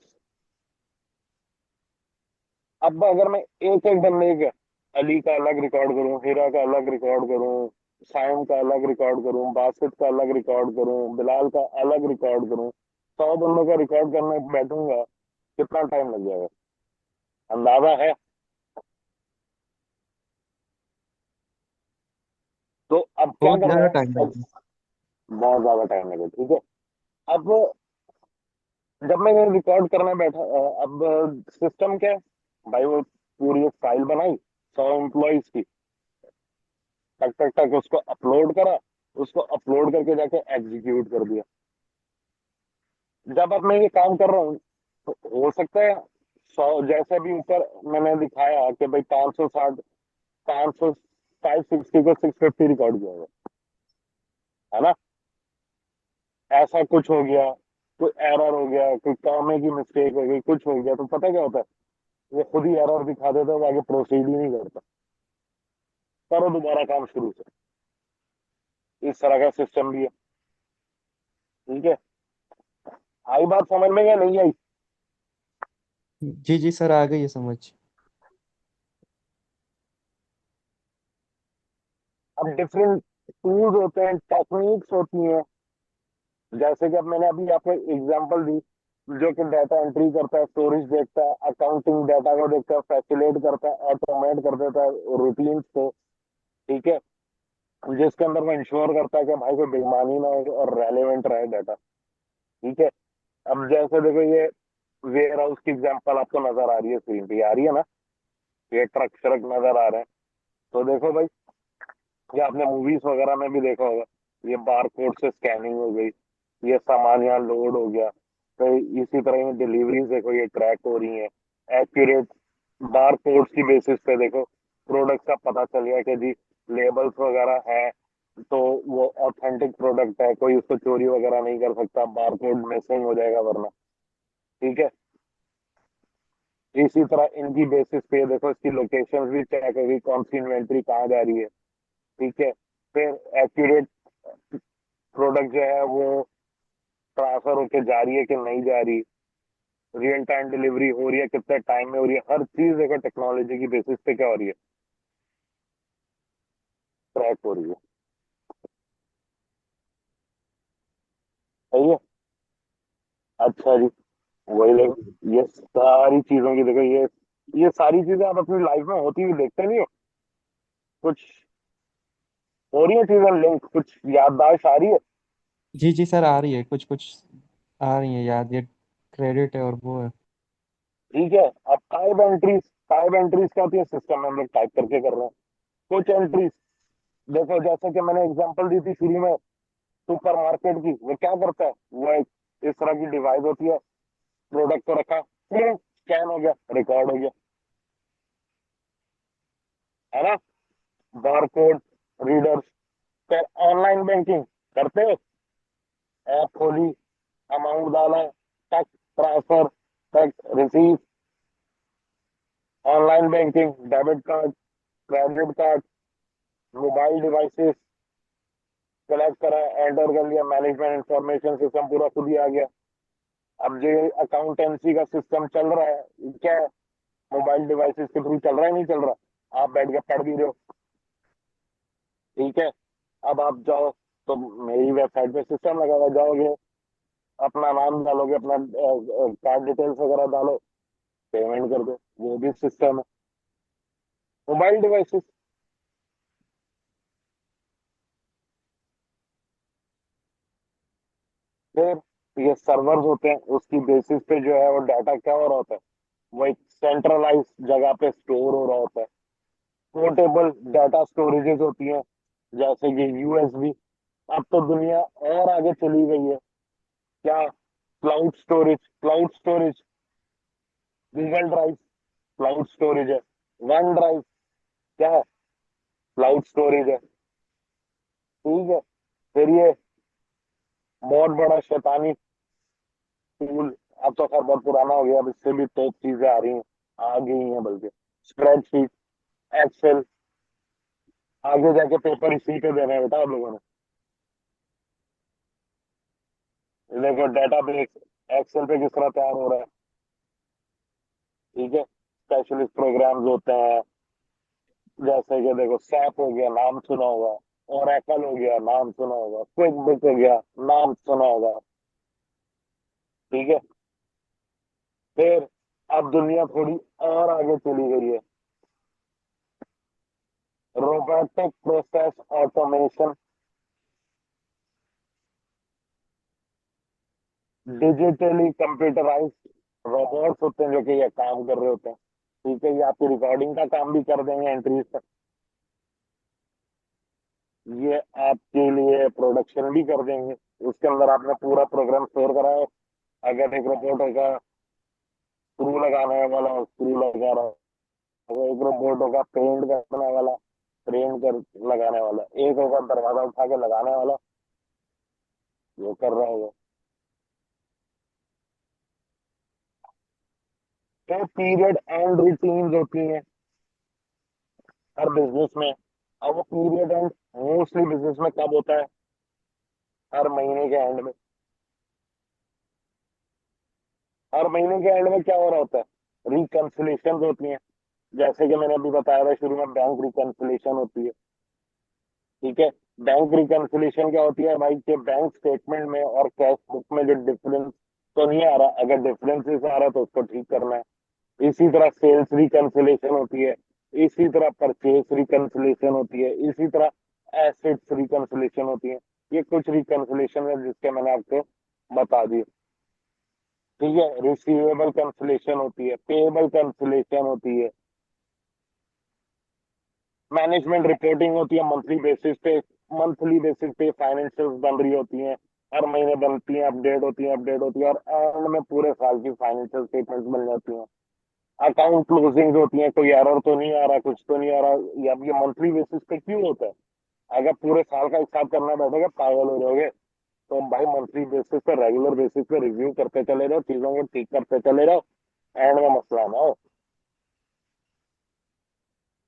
अब अगर मैं एक एक बंदे का, अली का अलग रिकॉर्ड करूं, हीरा का अलग रिकॉर्ड करूं, साइम का अलग रिकॉर्ड करूं, बासित का अलग रिकॉर्ड करूं, बिलाल का अलग रिकॉर्ड करूं, 100 बंदों का रिकॉर्ड करने बैठूंगा, कितना टाइम लग जाएगा? अंदाजा है? तो अब क्या बहुत करना ज्यादा है? टाइम अब लगेगा। बहुत ज्यादा टाइम लगेगा। ठीक है, अब जब मैं रिकॉर्ड करने बैठा, अब सिस्टम क्या है भाई, वो पूरी एक फाइल बनाई 100 एम्प्लॉयज की, टक टक टक उसको अपलोड करा, उसको अपलोड करके जाके एग्जीक्यूट कर दिया। जब अब मैं ये काम कर रहा हूँ तो हो सकता है 100, जैसे भी ऊपर मैंने दिखाया कि भाई 560, 500, 560 को 650 रिकॉर्ड किया हुआ है ना, ऐसा कुछ हो गया, कोई एरर हो गया, कोई कॉमे की मिस्टेक हो गई, कुछ हो गया, तो पता क्या होता है, वो खुद ही एरर दिखा देता है, वो आगे प्रोसीड ही नहीं करता। करो दोबारा काम शुरू से। इस तरह का सिस्टम भी है। ठीक है, आई बात समझ में या नहीं आई? जी जी सर, आ गई है समझ। अब डिफरेंट टूल्स होते हैं, टेक्निक्स होती हैं, जैसे कि अब मैंने अभी आपको एग्जांपल दी, जो कि डाटा एंट्री करता है, स्टोरेज देखता है, अकाउंटिंग डाटा को देखता है, फैसिलिटेट करता है, ऑटोमेट कर देता है रूटीन्स को। ठीक है, जिसके अंदर वो इंश्योर करता है कि भाई कोई बेईमानी ना हो और रेलेवेंट रहे डाटा। ठीक है, अब जैसे देखो ये वेयर हाउस की एग्जांपल आपको नजर आ रही है स्क्रीन पे, आ रही है ना, ये ट्रक श्रक नजर आ रहे हैं। तो देखो भाई, ये आपने मूवीज वगैरह में भी देखा होगा, ये बार कोड से स्कैनिंग हो गई, ये सामान यहाँ लोड हो गया, तो इसी तरह ये डिलीवरीज देखो ये ट्रैक हो रही हैं एक्यूरेट बार कोड्स की बेसिस पे। देखो प्रोडक्ट का पता चल गया कि जी लेबल्स वगैरह हैं, तो वो ऑथेंटिक प्रोडक्ट है, कोई उसको चोरी वगैरह नहीं कर सकता, बारकोड मिसिंग हो जाएगा वरना। ठीक है। इसी तरह इनकी बेसिस पे देखो, इसकी लोकेशन भी चेक होगी, कौन सी इन्वेंट्री कहाँ जा रही है। ठीक है। फिर एक्यूरेट प्रोडक्ट जो है वो ट्रांसफर होके जा रही है कि नहीं जा रही, रियल टाइम डिलीवरी हो रही है, कितने टाइम में हो रही है, हर चीज देखो टेक्नोलॉजी की बेसिस पे क्या हो रही है, ट्रैक हो रही है। सही है। अच्छा जी। वही देखो, ये सारी चीजों की देखो, ये सारी चीजें आप अपनी लाइफ में होती हुई देखते नहीं हो, कुछ हो रही है चीजें लिंक, कुछ याददाश्त आ रही है। जी जी सर, आ रही है, कुछ कुछ आ रही है याद, ये क्रेडिट है और वो है। ठीक है। अब टाइप एंट्रीज क्या होती है, सिस्टम में हम लोग टाइप करके कर रहे हैं कुछ एंट्रीज। देखो जैसे कि मैंने एग्जांपल दी थी शुरू में, सुपरमार्केट की, वो क्या करता है, वो एक इस तरह की डिवाइस होती है, प्रोडक्ट को रखा, स्कैन हो गया, रिकॉर्ड हो गया, है ना, बारकोड रीडर्स। फिर ऑनलाइन बैंकिंग करते हो, ऐप खोली, अमाउंट डाला, टक ट्रांसफर, टक receive. Online banking, debit card, credit card, mobile devices, collect करा, एंटर कर लिया, मैनेजमेंट इंफॉर्मेशन सिस्टम पूरा खुद ही आ गया। अब जो अकाउंटेंसी का सिस्टम चल रहा है, ये क्या है, मोबाइल डिवाइसेस के थ्रू चल रहा है, नहीं चल रहा, आप बैठ के पढ़ भी रहे हो। ठीक है। अब आप जाओ, तो मेरी वेबसाइट पे सिस्टम लगा हुआ, जाओगे, अपना नाम डालोगे, अपना कार्ड डिटेल्स वगैरह डालो, पेमेंट कर दो, वो भी सिस्टम है, मोबाइल डिवाइसेस। फिर ये सर्वर्स होते हैं, उसकी बेसिस पे जो है वो डाटा क्या हो रहा होता है, वो एक सेंट्रलाइज जगह पे स्टोर हो रहा होता है। पोर्टेबल डाटा स्टोरेजेस होती हैं, जैसे कि यूएसबी। अब तो दुनिया और आगे चली गई है, क्या, cloud storage, Google drive cloud storage है, वन ड्राइव क्या है, क्लाउड स्टोरेज है। ठीक है। फिर ये बहुत बड़ा शैतानी टूल, अब तो खैर बहुत पुराना हो गया, अब इससे भी तो चीजें आ रही हैं, आ गई हैं बल्कि, स्प्रेडशीट, एक्सेल। आगे जाके पेपर इसी पे देना है बेटा आप लोगों ने। देखो डेटा बेस एक्सेल पे किस तरह तैयार हो रहा है। ठीक है। स्पेशलिस्ट प्रोग्राम्स होते हैं, जैसे कि देखो सैप हो गया, नाम सुना होगा, ओरेकल हो गया, नाम सुना होगा, क्विक बुक हो गया, नाम सुना होगा। ठीक है। फिर अब दुनिया थोड़ी और आगे चली गई है, robotic process automation, digitally computerised robots होते हैं जो कि ये काम कर रहे होते हैं। ठीक है। ये आपकी रिकॉर्डिंग का काम भी कर देंगे, एंट्रीज तक। ये आपके लिए प्रोडक्शन भी कर देंगे, उसके अंदर आपने पूरा प्रोग्राम स्टोर करा है। अगर एक रोबोट होगा स्क्रू लगाने वाला, स्क्रू लगा रहा होगा, एक रोबोट होगा पेंट करने वाला, पेंट कर लगाने वाला, एक होगा दरवाजा उठा के लगाने वाला, वो कर रहा होगा। तो पीरियड एंड रूटीन्स होती हैं हर बिजनेस में। अब वो पीरियड एंड मोस्टली बिजनेस में कब होता है, हर महीने के एंड में। हर महीने के एंड में क्या हो रहा होता है, रिकन्सिलेशन होती हैं, जैसे कि मैंने अभी बताया था शुरू में, बैंक रिकन्सिलेशन होती है। ठीक है। बैंक रिकन्सिलेशन क्या होती है भाई, कि बैंक स्टेटमेंट में और कैश बुक में जो डिफरेंस तो नहीं आ रहा, अगर डिफरेंसेस आ रहा है तो उसको ठीक करना है। इसी तरह सेल्स रिकन्सिलेशन होती है, इसी तरह परचेस रिकन्सिलेशन होती है, इसी तरह एसेट्स रिकन्सिलेशन होती है। ये कुछ रिकन्सिलेशन है जिसके मैंने आपको बता दिए। ठीक है। रिसीवेबल कैंसिलेशन होती है, पेएबल कैंसिलेशन होती है, मैनेजमेंट रिपोर्टिंग होती है मंथली बेसिस पे फाइनेंशियल्स बन रही होती हैं, हर महीने बनती हैं, अपडेट होती है और एंड में पूरे साल की फाइनेंशियल स्टेटमेंट्स बन जाती हैं। अकाउंट क्लोजिंग होती है, कोई एरर तो नहीं आ रहा, कुछ तो नहीं आ रहा, या ये मंथली बेसिस पे क्यों होता है, अगर पूरे साल का हिसाब करना बैठोगे पागल हो जाओगे। तो भाई मंथली बेसिस पे, रेगुलर बेसिस पे रिव्यू करते चले जाओ, चीजों को ठीक करते चले जाओ, एंड में मसला ना हो।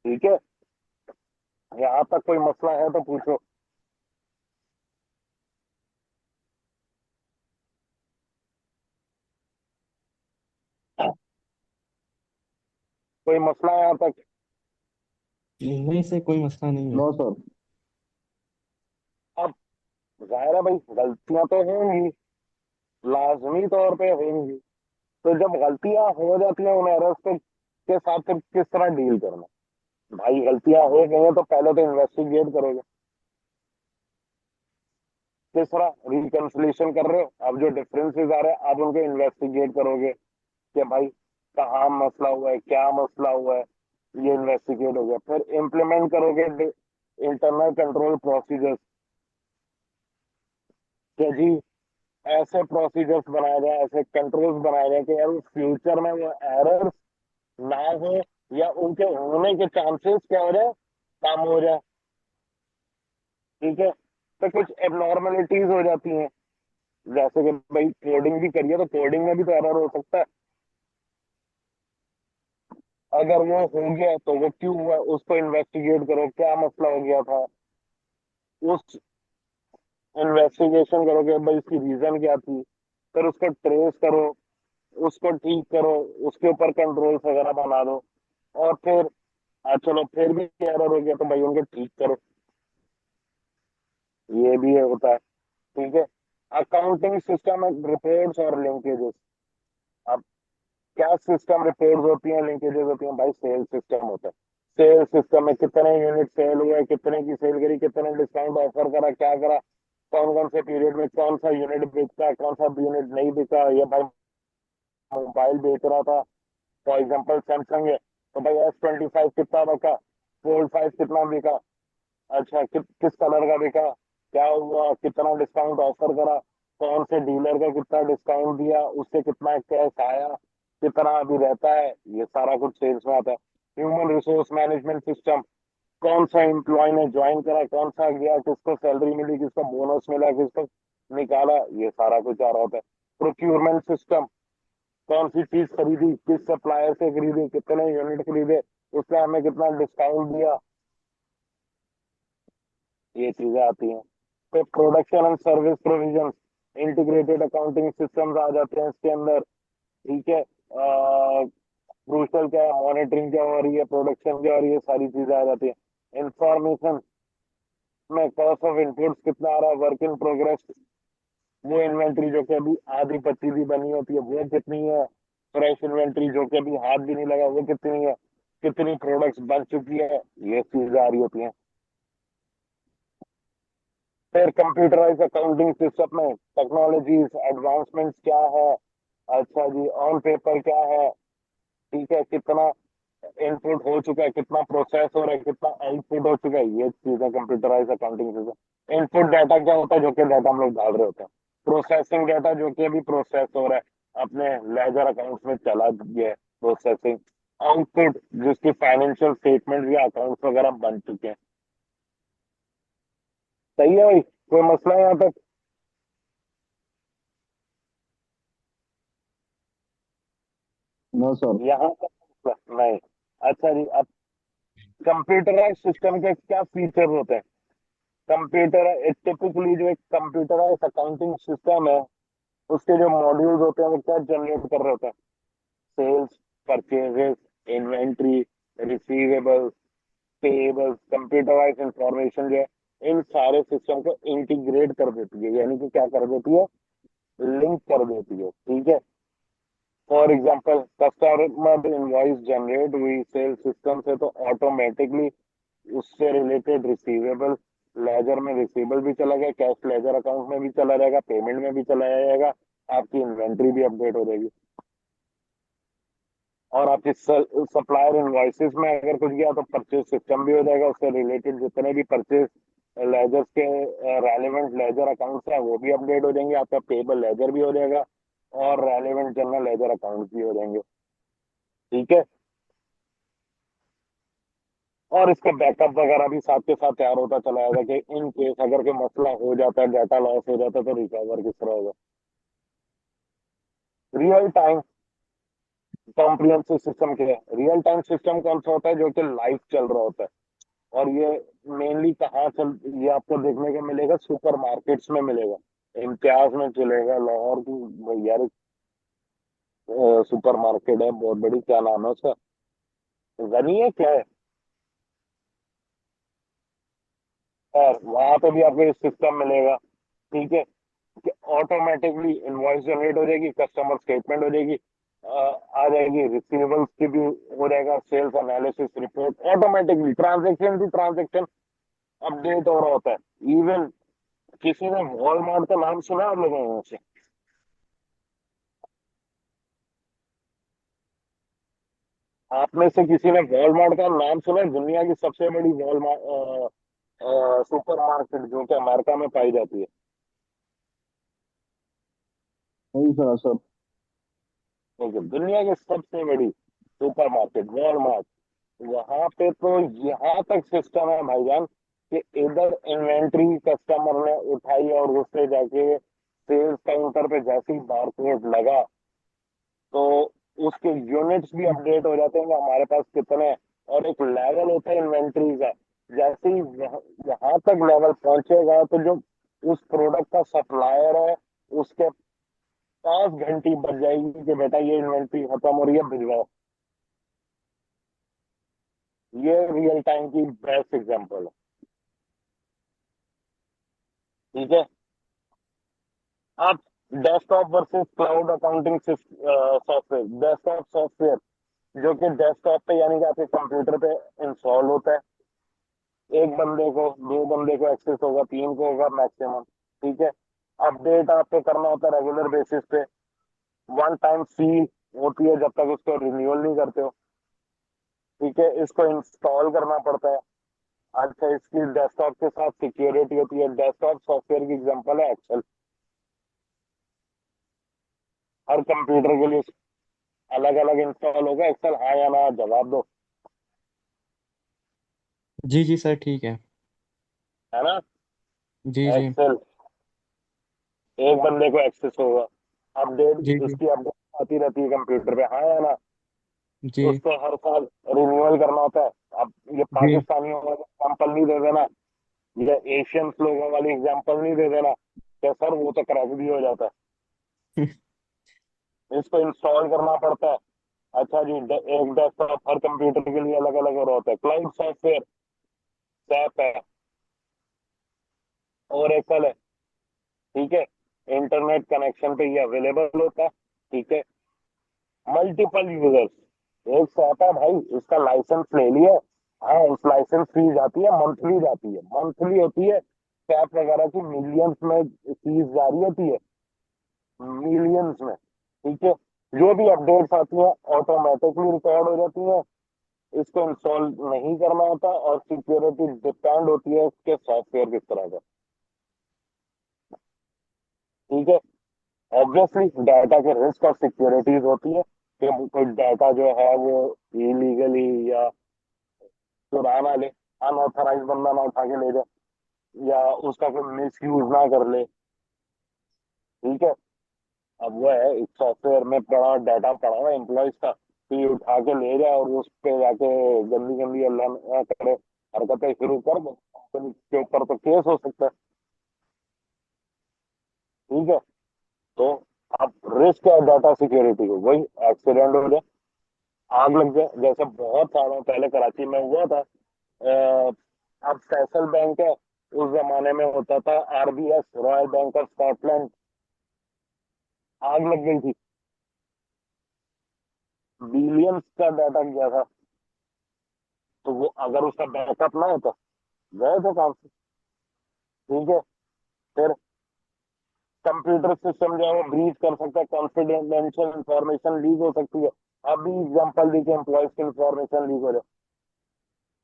ठीक है, यहाँ तक कोई मसला है तो पूछो। कोई मसला है यहाँ तक? नहीं से कोई मसला नहीं है। No sir. अब जाहिर है भाई, गलतियां तो होंगी, लाजमी तौर पे होंगी। तो जब गलतियां हो जाती हैं, उन एरर्स के साथ फिर किस तरह डील करना? भाई गलतियां हो गई हैं तो पहले तो इन्वेस्टिगेट करोगे, किस तरह रिकंसिलेशन कर रहे हो, अब जो डिफरेंसेस आ रहे हैं आप उनको इन्वेस्टिगेट करोगे कि भाई कहाँ मसला हुआ है, क्या मसला हुआ है, ये इन्वेस्टिगेट हो गया। फिर इम्प्लीमेंट करोगे इंटरनल कंट्रोल प्रोसीजर्स, कि जी ऐसे प्रोसीजर्स बनाए जाए, ऐसे कंट्रोल्स बनाए जाए कि यार फ्यूचर में वो एरर्स ना हो, या उनके होने के चांसेस क्या हो जाए, कम हो जाए। ठीक है, तो कुछ एबनॉर्मलिटीज हो जाती हैं, जैसे कि भाई कोडिंग भी करिए तो कोडिंग में भी तो एरर हो सकता है। अगर वो हो गया तो वो क्यों हुआ, उसको इन्वेस्टिगेट करो, क्या मसला हो गया था, उस इन्वेस्टिगेशन करो कि भाई इसकी रीजन क्या थी, फिर उसको ट्रेस करो, उसको ठीक करो, उसके ऊपर कंट्रोल्स वगैरह बना दो, और फिर चलो फिर भी एरर हो गया तो भाई उनको ठीक करो। ये भी होता है। ठीक है, अकाउंटिंग सिस्टम रिपोर्ट्स और लिंकेजेस। अब क्या सिस्टम रिपोर्ट्स होती हैं, लिंकेजेस होती हैं? भाई सेल सिस्टम होता है। सेल सिस्टम में कितने यूनिट सेल हुए, कितने की सेल करी, कितने डिस्काउंट ऑफर करा, क्या करा, कौन कौन से पीरियड में कौन सा यूनिट बिकता है, कौन सा यूनिट नहीं बिका। ये भाई मोबाइल बेच रहा था, फॉर एग्जाम्पल सैमसंग है, तो भाई S25 कितना बिका, Fold 5 कितना बिका, अच्छा किस कलर का बिका, क्या हुआ, कितना डिस्काउंट ऑफर करा, कौन से डीलर का कितना डिस्काउंट दिया, उससे कितना कैश आया, कितना अभी रहता है, ये सारा कुछ सेल्स में आता है। ह्यूमन रिसोर्स मैनेजमेंट सिस्टम, कौन सा एम्प्लॉय ने ज्वाइन करा, कौन सा गया, किसको सैलरी मिली, किसको बोनस मिला, किसको निकाला, ये सारा कुछ आ रहा होता है। प्रोक्यूरमेंट सिस्टम, कौन सी चीज खरीदी, किस सप्लायर से खरीदी, कितने यूनिट खरीदे, उसने हमें कितना डिस्काउंट दिया, ये चीजें आती हैं। फिर production and service provision, integrated accounting systems आ जाते हैं इसके अंदर। ठीक है, क्रूशल क्या है, मॉनिटरिंग क्या हो रही है, प्रोडक्शन क्या हो रही है, सारी चीजें आ जाती है। इंफॉर्मेशन में कॉस्ट ऑफ इनपुट्स कितना आ रहा है, वर्क इन प्रोग्रेस, वो इन्वेंट्री जो कि अभी आधी पच्ची भी बनी होती है वो कितनी है, फ्रेश इन्वेंट्री जो कि अभी हाथ भी नहीं लगा वो कितनी है, कितनी प्रोडक्ट्स बन चुकी है, ये चीजें आ रही होती हैं। फिर कंप्यूटराइज अकाउंटिंग सिस्टम में टेक्नोलॉजीज एडवांसमेंट्स क्या है, अच्छा जी ऑन पेपर क्या है, ठीक है, कितना इनपुट हो चुका है, कितना प्रोसेस हो रहा है, कितना आउटपुट हो चुका है, ये चीजें computerise accounting system. Input data क्या होता है, जो कि डाटा हम लोग डाल रहे होते हैं। प्रोसेसिंग डाटा, जो कि अभी प्रोसेस हो रहा है अपने लेजर अकाउंट्स में चला गया है, प्रोसेसिंग। आउटपुट, जिसकी फाइनेंशियल स्टेटमेंट या अकाउंट्स वगैरह बन चुके हैं। सही है भाई, कोई मसला है यहाँ तक? No sir. यहाँ तक नहीं। अच्छा जी, अब कंप्यूटराइज सिस्टम के क्या फीचर होते हैं? कंप्यूटर टिपिकली जो एक कंप्यूटराइज अकाउंटिंग सिस्टम है, उसके जो मॉड्यूल्स होते हैं वो क्या जनरेट कर रहे होते हैं? Sales, purchases, inventory, receivables, payables. Computerise information जो है इन सारे सिस्टम को इंटीग्रेट कर देती है, यानी कि क्या कर देती है, लिंक कर देती है। ठीक है, for example customer invoice generate हुई सेल्स सिस्टम से, तो ऑटोमेटिकली उससे रिलेटेड रिसीवेबल लेजर में रिसीवेबल भी चला गया, कैश लेजर अकाउंट में भी चला जाएगा, पेमेंट में भी चला जाएगा, आपकी इन्वेंट्री भी अपडेट हो जाएगी। और आपकी सप्लायर इनवॉइसेस में अगर कुछ गया तो परचेज सिस्टम भी हो जाएगा, उससे रिलेटेड जितने भी परचेज लेजर्स के रेलेवेंट लेजर अकाउंट्स हैं वो भी अपडेट हो जाएंगे, आपका पेबल लेजर भी हो जाएगा, और रेलेवेंट जनरल लेजर अकाउंट्स भी हो जाएंगे। ठीक है, और इसका बैकअप वगैरह भी साथ के साथ तैयार होता चला जाएगा कि इन केस अगर कोई मसला हो जाता है, डाटा लॉस हो जाता है, तो रिकवर किस तरह होगा। रियल टाइम कॉम्प्रिहेंसिव सिस्टम क्या है? रियल टाइम सिस्टम कौन सा होता है? जो कि लाइव चल रहा होता है। और ये मेनली कहाँ चल, ये आपको देखने को मिलेगा सुपर मार्केट्स में मिलेगा। इम्तियाज में चलेगा, लाहौर की यार सुपर मार्केट है बहुत बड़ी, क्या नाम है उसका, गनी है क्या है, और वहां पे भी आपको ये सिस्टम मिलेगा। ठीक है, कि ऑटोमेटिकली इनवॉइस जनरेट हो जाएगी, कस्टमर स्टेटमेंट हो जाएगी, आ जाएगी, रिसीवेबल्स की भी हो जाएगा, sales analysis report automatically, transaction to transaction update हो रहा होता है। इवन किसी ने वॉलमार्ट का नाम सुना है आप लोगों से? आप में से किसी ने वॉलमार्ट का नाम सुना है? दुनिया की सबसे बड़ी वॉलमार्ट सुपर मार्केट जो कि अमेरिका में पाई जाती है। नहीं सुना सर। ठीक है, दुनिया की सबसे बड़ी सुपर मार्केट वॉलमार्ट। वहां पे तो यहाँ तक सिस्टम है भाईजान कि इधर इन्वेंट्री कस्टमर ने उठाई और उससे जाके सेल्स काउंटर पे जैसे ही बारकोड लगा, तो उसके यूनिट्स भी अपडेट हो जाते हैं कि हमारे पास कितने हैं। और एक लेवल होता है इन्वेंट्री का, जैसे ही यहाँ तक लेवल पहुंचेगा तो जो उस प्रोडक्ट का सप्लायर है उसके 5 घंटी बच जाएगी कि बेटा ये इन्वेंट्री खत्म हो रही है, भिजवाओ। ये रियल टाइम की बेस्ट एग्जांपल है। ठीक है, आप desktop versus cloud accounting software, desktop software जो कि डेस्कटॉप पे यानी कि आपके कंप्यूटर पे इंस्टॉल होता है, एक बंदे को, दो बंदे को एक्सेस होगा, तीन को होगा मैक्सिमम। ठीक है, अपडेट आपको करना होता है रेगुलर बेसिस पे, वन टाइम फी होती है जब तक उसको रिन्यूअल नहीं करते हो। ठीक है, इसको इंस्टॉल करना पड़ता है। अच्छा, इसकी डेस्कटॉप के साथ सिक्योरिटी होती है। डेस्कटॉप सॉफ्टवेयर की एग्जांपल है एक्सेल। हर कंप्यूटर के लिए अलग अलग इंस्टॉल होगा एक्सेल, हाँ या ना जवाब दो। जी जी सर ठीक है। है ना? जी जी। एक्सेल एक बंदे को एक्सेस होगा, जी अपडेट जी। उसकी अपडेट आती रहती है कंप्यूटर पे, हाँ या ना? जी उसको हर साल रिन्यूअल करना होता है। अब ये जी। पाकिस्तानियों वाली एग्जाम्पल नहीं दे देना, ये एशियन लोगों वाली एग्जाम्पल नहीं दे देना कि सर वो तो क्रैक भी हो जाता है, इसको इंस्टॉल करना पड़ता है। अच्छा जी, एक डेस्कटॉप हर कंप्यूटर के लिए अलग अलग हो रहा होता है। क्लाउड सॉफ्टवेयर सैप है, और एकल है। ठीक है, इंटरनेट कनेक्शन पे ये अवेलेबल होता है। ठीक है, मल्टीपल यूजर्स, एक सैप है भाई, इसका लाइसेंस ले लिया, हाँ उस लाइसेंस फी जाती है, मंथली जाती है, मंथली होती है। सैप वगैरह की मिलियंस में फीस जारी होती है, मिलियंस में। ठीक है, जो भी अपडेट्स आती है ऑटोमेटिकली रिकॉर्ड हो जाती है, इसको इंस्टॉल नहीं करना होता, और सिक्योरिटी डिपेंड होती है उसके सॉफ्टवेयर किस तरह का। ठीक है, ऑब्वियसली डाटा के रिस्क और सिक्योरिटीज होती है कि कोई डाटा जो है वो इलीगली या चुरा ना ले, अनऑथराइज बंदा ना उठा के ले जाए, या उसका कोई मिस यूज ना कर ले। ठीक है, अब वो है इस सॉफ्टवेयर में पड़ा डाटा पड़ा हुआ एम्प्लॉयज का, तो ये उठा के ले जाए और उस पे जाके गंदी गंदी अल्लाह ना करे हरकतें शुरू कर दो, कंपनी के ऊपर तो केस हो सकता है। ठीक है, तो अब रिस्क है डाटा सिक्योरिटी को, वही एक्सीडेंट हो जाए, आग लग जाए, जैसे बहुत सालों पहले कराची में हुआ था। अब फैसल बैंक है, उस जमाने में होता था RBS, royal bank of Scotland, आग लग गई थी, बिलियंस का डाटा गया था। तो वो अगर उसका बैकअप ना होता, गए थे काम से। ठीक है, फिर कंप्यूटर सिस्टम जो है वो ब्रीच कर सकता है, कॉन्फिडेंशियल इंफॉर्मेशन लीक हो सकती है। अभी एग्जांपल दी कि एम्प्लॉयज की इंफॉर्मेशन लीक हो जाए,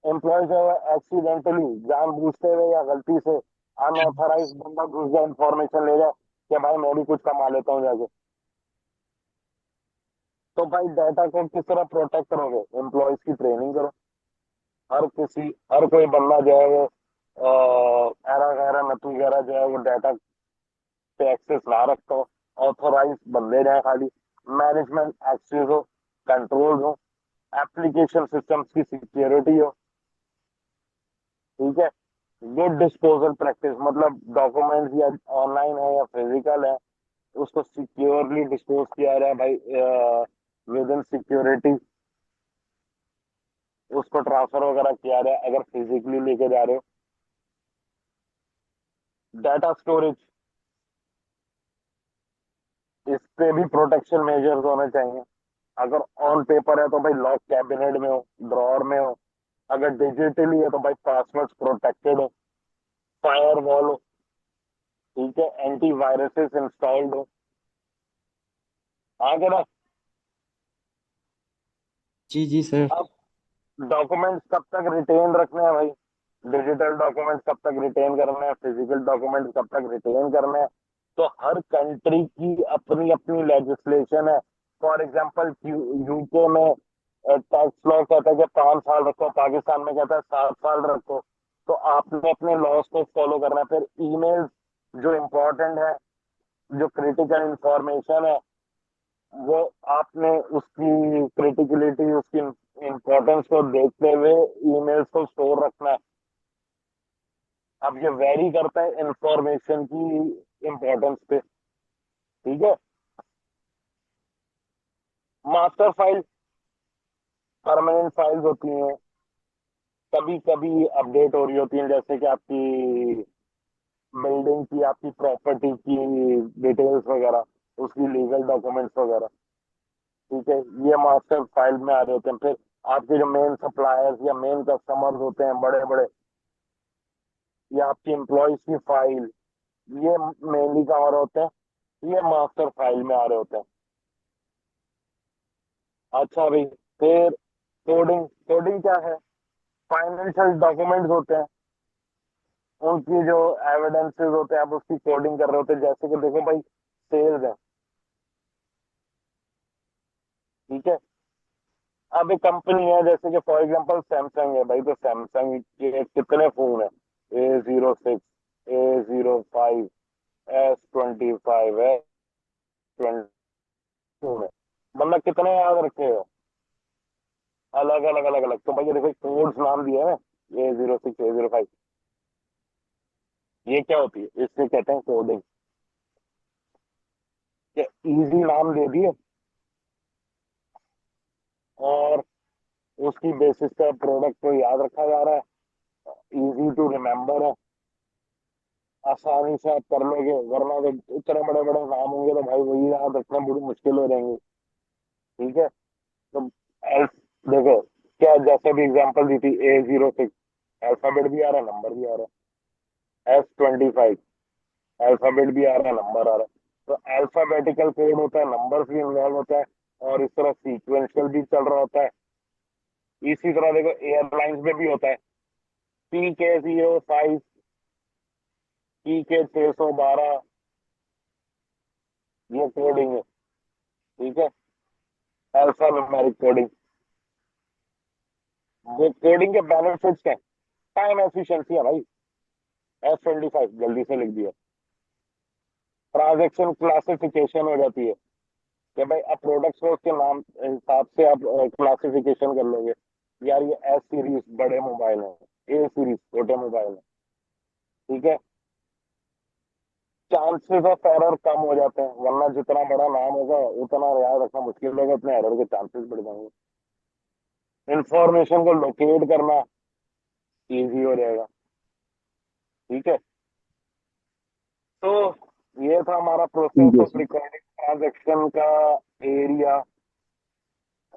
एम्प्लॉय जो है एक्सीडेंटली जानबूझते हुए या गलती से अनऑथराइज बंदा घुस जाए, इंफॉर्मेशन ले जाए कि भाई मैं भी कुछ कमा लेता हूँ जाके, तो भाई डाटा को किस तरह प्रोटेक्ट करोगे? एम्प्लॉयज की ट्रेनिंग करो, हर कोई बंदा जो है वो एरा गैरा नतू वगैरह जो है वो डाटा पे एक्सेस ना रखता हो। ऑथोराइज बंदे रहे खाली, मैनेजमेंट एक्सेस हो, कंट्रोल हो, एप्लीकेशन सिस्टम्स की सिक्योरिटी हो। ठीक है। गुड डिस्पोजल प्रैक्टिस, मतलब डॉक्यूमेंट्स या ऑनलाइन है या फिजिकल है, उसको सिक्योरली डिस्पोज किया जाए भाई, विद इन सिक्योरिटी उसको ट्रांसफर वगैरह किया जाए अगर फिजिकली लेके जा रहे हो। डाटा स्टोरेज, इस पे भी प्रोटेक्शन मेजर्स होने चाहिए। अगर ऑन पेपर है तो भाई लॉक कैबिनेट में हो, ड्रॉर में हो। अगर डिजिटली है तो भाई पासवर्ड्स प्रोटेक्टेड हो, फायर वॉल हो। ठीक है, एंटी वायरसेस इंस्टॉल्ड हो। आगे ना। जी जी सर। अब डॉक्यूमेंट्स कब तक रिटेन रखने हैं भाई? डिजिटल डॉक्यूमेंट्स कब तक रिटेन करने हैं, फिजिकल डॉक्यूमेंट्स कब तक रिटेन करने हैं? तो हर कंट्री की अपनी अपनी लेजिस्लेशन है। फॉर एग्जांपल यूके में टैक्स लॉ कहता है कि 5 साल रखो, पाकिस्तान में कहता है 7 साल रखो। तो आपने अपने लॉज को फॉलो करना है। फिर ईमेल जो इम्पोर्टेंट है, जो क्रिटिकल इंफॉर्मेशन है, वो आपने उसकी क्रिटिकलिटी, उसकी इम्पोर्टेंस को देखते हुए ईमेल्स को स्टोर रखना है। अब ये वेरी करता है इंफॉर्मेशन की इम्पोर्टेंस पे। ठीक है। मास्टर फाइल, परमानेंट फाइल्स होती हैं, कभी कभी अपडेट हो रही होती हैं, जैसे कि आपकी बिल्डिंग की, आपकी प्रॉपर्टी की डिटेल्स वगैरह, उसकी लीगल डॉक्यूमेंट्स वगैरह। ठीक है, ये मास्टर फाइल में आ रहे होते हैं। फिर आपके जो मेन सप्लायर्स या मेन कस्टमर्स होते हैं बड़े बड़े, या आपकी एम्प्लॉयज की फाइल, ये मेनली कहाँ आ रहे होते हैं? ये मास्टर फाइल में आ रहे होते हैं। अच्छा भाई, फिर कोडिंग। कोडिंग क्या है? फाइनेंशियल डॉक्यूमेंट्स होते हैं, उनकी जो एविडेंसेस होते हैं, आप उसकी कोडिंग कर रहे होते हैं। जैसे कि देखो भाई, सेल्स है। ठीक है। अब एक कंपनी है, जैसे कि फॉर एग्जांपल सैमसंग है भाई, तो सैमसंग के कितने फोन है? A06, A05, S25 है, 20 फोन है। मतलब कितने याद रखे हो? अलग अलग अलग अलग। तो भाई ये देखो कोड्स नाम दिए हैं, A06, A05। ये क्या होती है? इससे कहते हैं कोडिंग। ये इजी नाम दे दिए, और उसकी बेसिस पे प्रोडक्ट को याद रखा जा रहा है। इजी टू रिमेम्बर है, आसानी से आप कर लोगे। वरना तो इतने बड़े बड़े नाम होंगे तो भाई वही याद रखना बड़ी मुश्किल हो जाएंगे। ठीक है। तो एल्फ, देखो क्या, जैसे भी एग्जांपल दी थी, A06, अल्फाबेट भी आ रहा है, नंबर भी आ रहा है। S25, अल्फाबेट भी आ रहा है, नंबर आ रहा है। तो अल्फाबेटिकल कोड होता है, नंबर भी इन्वॉल्व होता है, और इस तरह सीक्वेंशियल भी चल रहा होता है। इसी तरह देखो एयरलाइंस में भी होता है, PK05, PK612, ये कोडिंग है। ठीक है, अल्फा न्यूमेरिक कोडिंग। वो कोडिंग के बेनिफिट्स क्या? टाइम एफिशिएंसी है भाई, S25 जल्दी से लिख दिया। ट्रांजेक्शन क्लासिफिकेशन हो जाती है कि भाई अब प्रोडक्ट्स को उसके नाम हिसाब से आप क्लासिफिकेशन कर लोगे। यार ये S सीरीज बड़े मोबाइल है, A सीरीज छोटे मोबाइल है। ठीक है। चांसेस ऑफ एरर कम हो जाते हैं, वरना जितना बड़ा नाम होगा उतना याद रखना मुश्किल होगा, उतने एरर के चांसेस बढ़ जाएंगे। इंफॉर्मेशन को लोकेट करना इजी हो जाएगा। ठीक है। तो ये था हमारा प्रोसेस ठीक है ऑफ सर। रिकॉर्डिंग ट्रांजैक्शन का एरिया,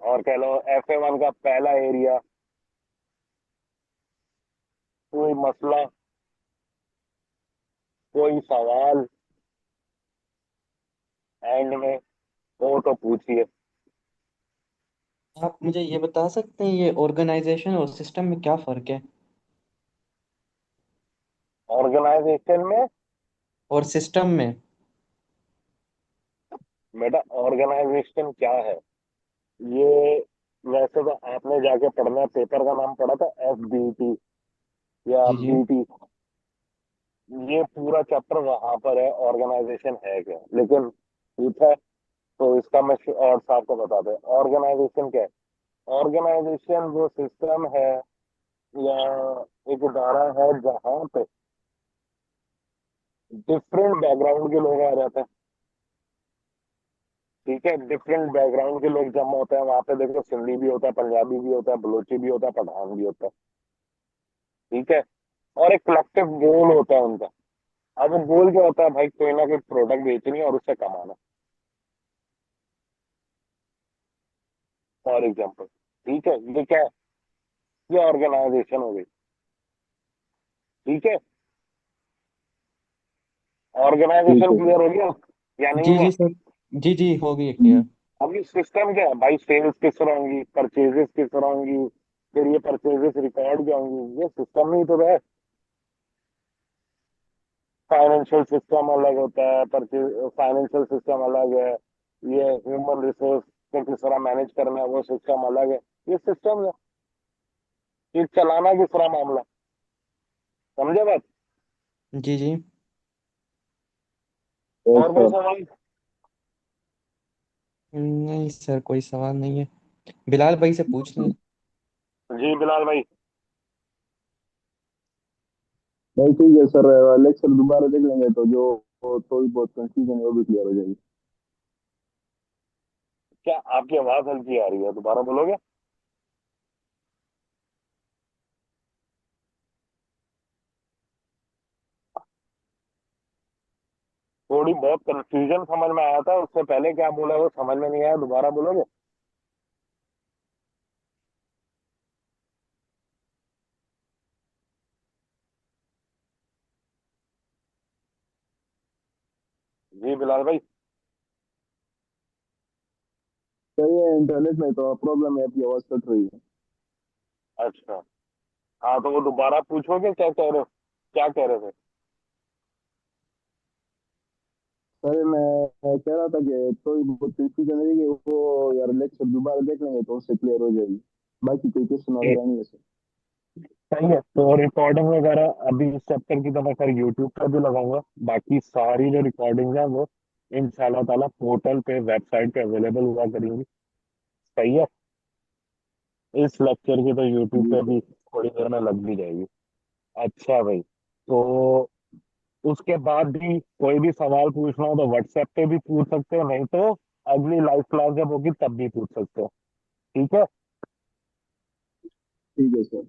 और कह लो FA1 का पहला एरिया। कोई मसला, कोई सवाल एंड में हो तो पूछिए। आप मुझे ये बता सकते हैं ये ऑर्गेनाइजेशन और सिस्टम में क्या फर्क है? ऑर्गेनाइजेशन में? और सिस्टम में? बेटा ऑर्गेनाइजेशन क्या है? ये वैसे तो आपने जाके पढ़ना, पेपर का नाम पढ़ा था FBT या जी जी BT, ये पूरा चैप्टर वहां पर है, ऑर्गेनाइजेशन है क्या, लेकिन पूछा है तो इसका मैं और साहब को बता दें, ऑर्गेनाइजेशन क्या है। ऑर्गेनाइजेशन वो सिस्टम है या एक इदारा है जहाँ पे डिफरेंट बैकग्राउंड के लोग आ जाते हैं। ठीक है, डिफरेंट बैकग्राउंड के लोग जमा होते हैं वहां पे, देखो सिंधी भी होता है, पंजाबी भी होता है, बलोची भी होता है, पठान भी होता है। ठीक है, और एक कलेक्टिव गोल होता है उनका। अब वो गोल क्या होता है भाई, कोई ना कोई प्रोडक्ट बेचनी है और उससे कमाना, फॉर एग्जाम्पल। ठीक है, ये क्या है, ये ऑर्गेनाइजेशन हो गई। ठीक है, ठीक ऑर्गेनाइजेशन है सर। क्लियर हो गया या नहीं जी हुआ। जी सर। जी जी हो गई क्लियर। अब ये सिस्टम क्या है भाई, सेल्स किस तरह होंगी, परचेजेस किस तरह होंगी, फिर ये परचेजेस रिकॉर्ड क्या होंगी, ये सिस्टम ही तो है। फाइनेंशियल सिस्टम अलग होता है, परचेज फाइनेंशियल सिस्टम अलग है, ये ह्यूमन रिसोर्स को किस तरह मैनेज करना है वो सिस्टम अलग है। ये सिस्टम है, ये चलाना किस तरह मामला, समझे बात। जी जी। यस और कोई सर। सवाल। नहीं सर, कोई सवाल नहीं है। बिलाल भाई से पूछ लें। जी बिलाल भाई। नहीं ठीक है सर, लेक्चर दोबारा देख लेंगे तो जो थोड़ी बहुत कंफ्यूजन है वो भी क्लियर हो जाएगी। क्या आपकी आवाज हल्की आ रही है, दोबारा बोलोगे। थोड़ी बहुत कंफ्यूजन समझ में आया था, उससे पहले क्या बोला वो समझ में नहीं आया, दोबारा बोलोगे। जी बिलाल भाई। सर ये इंटरनेट में तो प्रॉब्लम है, आपकी आवाज कट रही है। अच्छा, हाँ तो वो दोबारा पूछोगे, क्या कह रहे हो, क्या कह रहे थे। सर मैं कह रहा था कि थोड़ी बहुत कंफ्यूजन रहेगी वो, यार लेक्चर दोबारा देख लेंगे तो उससे क्लियर हो जाएगी। बाकी कोई क्वेश्चन वगैरह नहीं है सर। सही है, तो रिकॉर्डिंग वगैरह अभी इस चैप्टर की तो मैं खैर यूट्यूब पर भी लगाऊंगा, बाकी सारी जो रिकॉर्डिंग है वो इंशाल्लाह ताला पोर्टल पे, वेबसाइट पे अवेलेबल हुआ करेंगी। सही है, इस लेक्चर की तो यूट्यूब जी पे सर। भी थोड़ी देर में लग भी जाएगी। अच्छा भाई, तो उसके बाद भी कोई भी सवाल पूछना हो तो व्हाट्सएप पे भी पूछ सकते हो, नहीं तो अगली लाइव क्लास जब होगी तब भी पूछ सकते हो। ठीक है, ठीक है सर।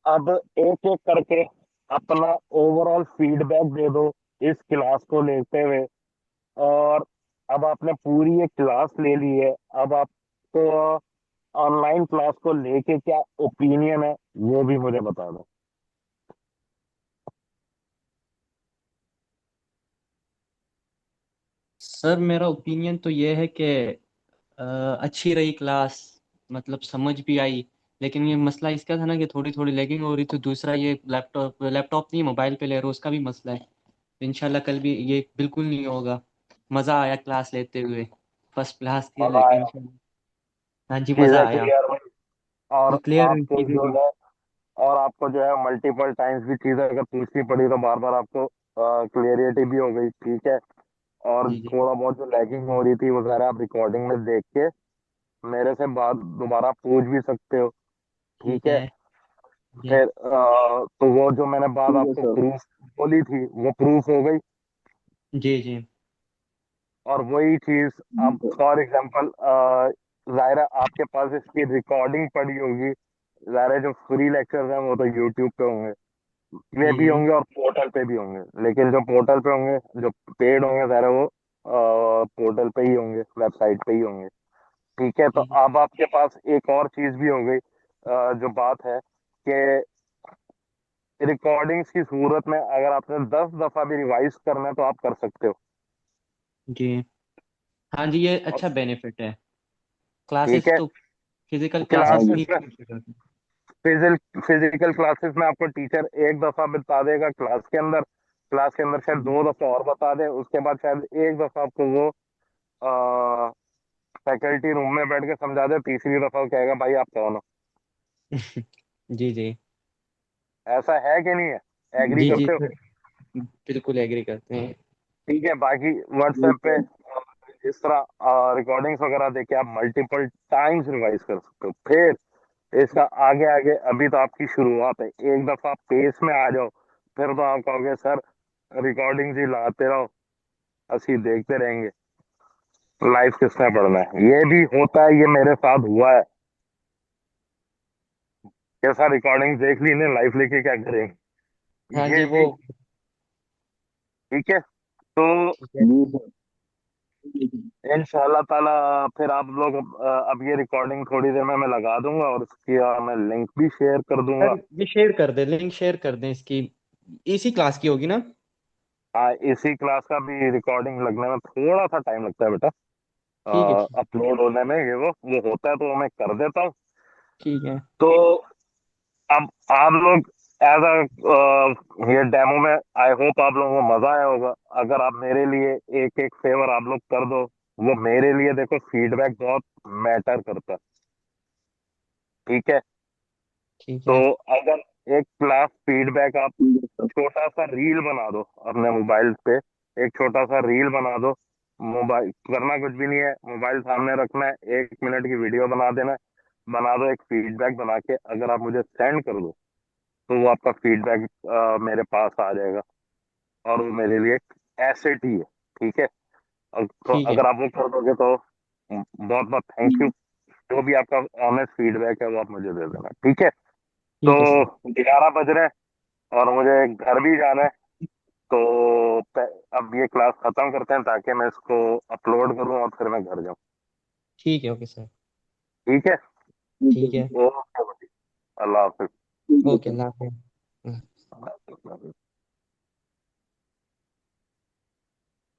अब एक एक करके अपना ओवरऑल फीडबैक दे दो इस क्लास को लेते हुए। और अब आपने पूरी ये क्लास ले ली है, अब आपको ऑनलाइन क्लास को लेके क्या ओपिनियन है वो भी मुझे बता दो। सर मेरा ओपिनियन तो ये है कि अ, अच्छी रही क्लास, मतलब समझ भी आई। लेकिन ये मसला इसका था ना कि थोड़ी थोड़ी लैगिंग हो रही थी। दूसरा ये लैपटॉप लैपटॉप नहीं, मोबाइल पे ले रहे हो, उसका भी मसला है। इंशाल्लाह कल भी ये बिल्कुल नहीं होगा। मज़ा आया क्लास लेते हुए, फर्स्ट क्लास थी मजा आया, इंशाल्लाह। हाँ जी, मज़ा चीजें आया। क्लियर हुई, और क्लियर हुई आपको चीज़ें जो भी। है, और आपको जो है मल्टीपल टाइम्स भी चीजें अगर पूछनी पड़ी तो बार बार आपको क्लियरिटी भी हो गई। ठीक है, और जी जी। थोड़ा बहुत जो लैगिंग हो रही थी वगैरह आप रिकॉर्डिंग में देख के मेरे से बात दोबारा पूछ भी सकते हो। ठीक ठीक है, है। जी फिर तो वो जो मैंने बात ठीक है आपको सर। प्रूफ बोली थी वो प्रूफ हो गई। जी जी और वही चीज जी अब सर। फॉर एग्जांपल जायरा आपके पास इसकी रिकॉर्डिंग पड़ी होगी, जायरा जो फ्री लेक्चर्स हैं वो तो यूट्यूब पे होंगे, वे जी भी जी होंगे और पोर्टल पे भी होंगे, लेकिन जो पोर्टल पे होंगे, जो पेड होंगे जायरा वो पोर्टल पे ही होंगे, वेबसाइट पे ही होंगे। ठीक है, तो जी अब आपके पास एक और चीज भी हो गई, जो बात है कि रिकॉर्डिंग्स की सूरत में अगर आपने 10 दफा भी रिवाइज करना है तो आप कर सकते हो। जी। हाँ जी, ये और अच्छा बेनिफिट है। ठीक क्लासेस है, तो फिजिकल हाँ क्लासेस जी। ही क्लासेस में, बेनिफिट होते फिजिकल क्लासेस में आपको टीचर एक दफा बता देगा क्लास के अंदर शायद हैं। 2 दफा और बता दे, उसके बाद शायद एक दफा आपको वो फैकल्टी रूम में बैठ के समझा दे, तीसरी दफा वो कहेगा भाई आप कौन हो। जी जी। ऐसा है कि नहीं है? एग्री जी जी करते हो? सर, बिल्कुल एग्री करते हैं। ठीक है, बाकी व्हाट्सएप पे इस तरह रिकॉर्डिंग्स वगैरह देके आप मल्टीपल टाइम्स रिवाइज कर सकते हो। फिर इसका आगे आगे, अभी तो आपकी शुरुआत है, एक दफा पेस में आ जाओ, फिर तो आप कहोगे सर रिकॉर्डिंग्स ही लाते रहो, ਅਸੀਂ देखते रहेंगे, लाइफ किसने पढ़ना है। ये भी होता है, ये मेरे साथ हुआ है। कैसा रिकॉर्डिंग देख ली ने, लाइफ लेके क्या करेंगे। हाँ जी ये वो। भी ठीक है। तो ठीक है जी सर। इंशाल्लाह ताला फिर आप लोग अब ये रिकॉर्डिंग थोड़ी देर में मैं लगा दूंगा, और उसकी मैं लिंक भी शेयर कर दूंगा। सर, ये शेयर कर दे, लिंक शेयर कर दें इसकी। इसी क्लास की होगी ना? हाँ, इसी क्लास का भी रिकॉर्डिंग लगने में थोड़ा सा टाइम लगता है बेटा, ठीक है ठीक। अपलोड होने में, ये वो होता है तो मैं कर देता हूँ। ठीक है तो अब आप लोग एज अ ये डेमो में, आई होप आप लोगों को मजा आया होगा। अगर आप मेरे लिए एक एक फेवर आप लोग कर दो, वो मेरे लिए देखो फीडबैक बहुत मैटर करता है। ठीक है। ठीक तो है। अगर एक क्लास फीडबैक आप छोटा सा रील बना दो अपने मोबाइल पे, एक छोटा सा रील बना दो। मोबाइल करना कुछ भी नहीं है, मोबाइल सामने रखना है, 1 मिनट की वीडियो बना देना है, बना दो एक फीडबैक बना के, अगर आप मुझे सेंड कर दो तो वो आपका फीडबैक मेरे पास आ जाएगा, और वो मेरे लिए एसेट ही है। ठीक है। तो ठीक है। अगर आप वो कर दोगे तो बहुत बहुत थैंक यू। जो भी आपका ऑनेस्ट फीडबैक है वो आप मुझे दे देना, ठीक है। तो ठीक है सर। 11 बज रहे हैं और मुझे घर भी जाना है। तो अब ये क्लास खत्म करते हैं ताकि मैं इसको अपलोड करूं और फिर मैं घर जाऊं। ठीक है, ओके सर। ठीक है। ठीक है। ओके भाई, अल्लाह हाफिज। ओके, अल्लाह हाफिज़।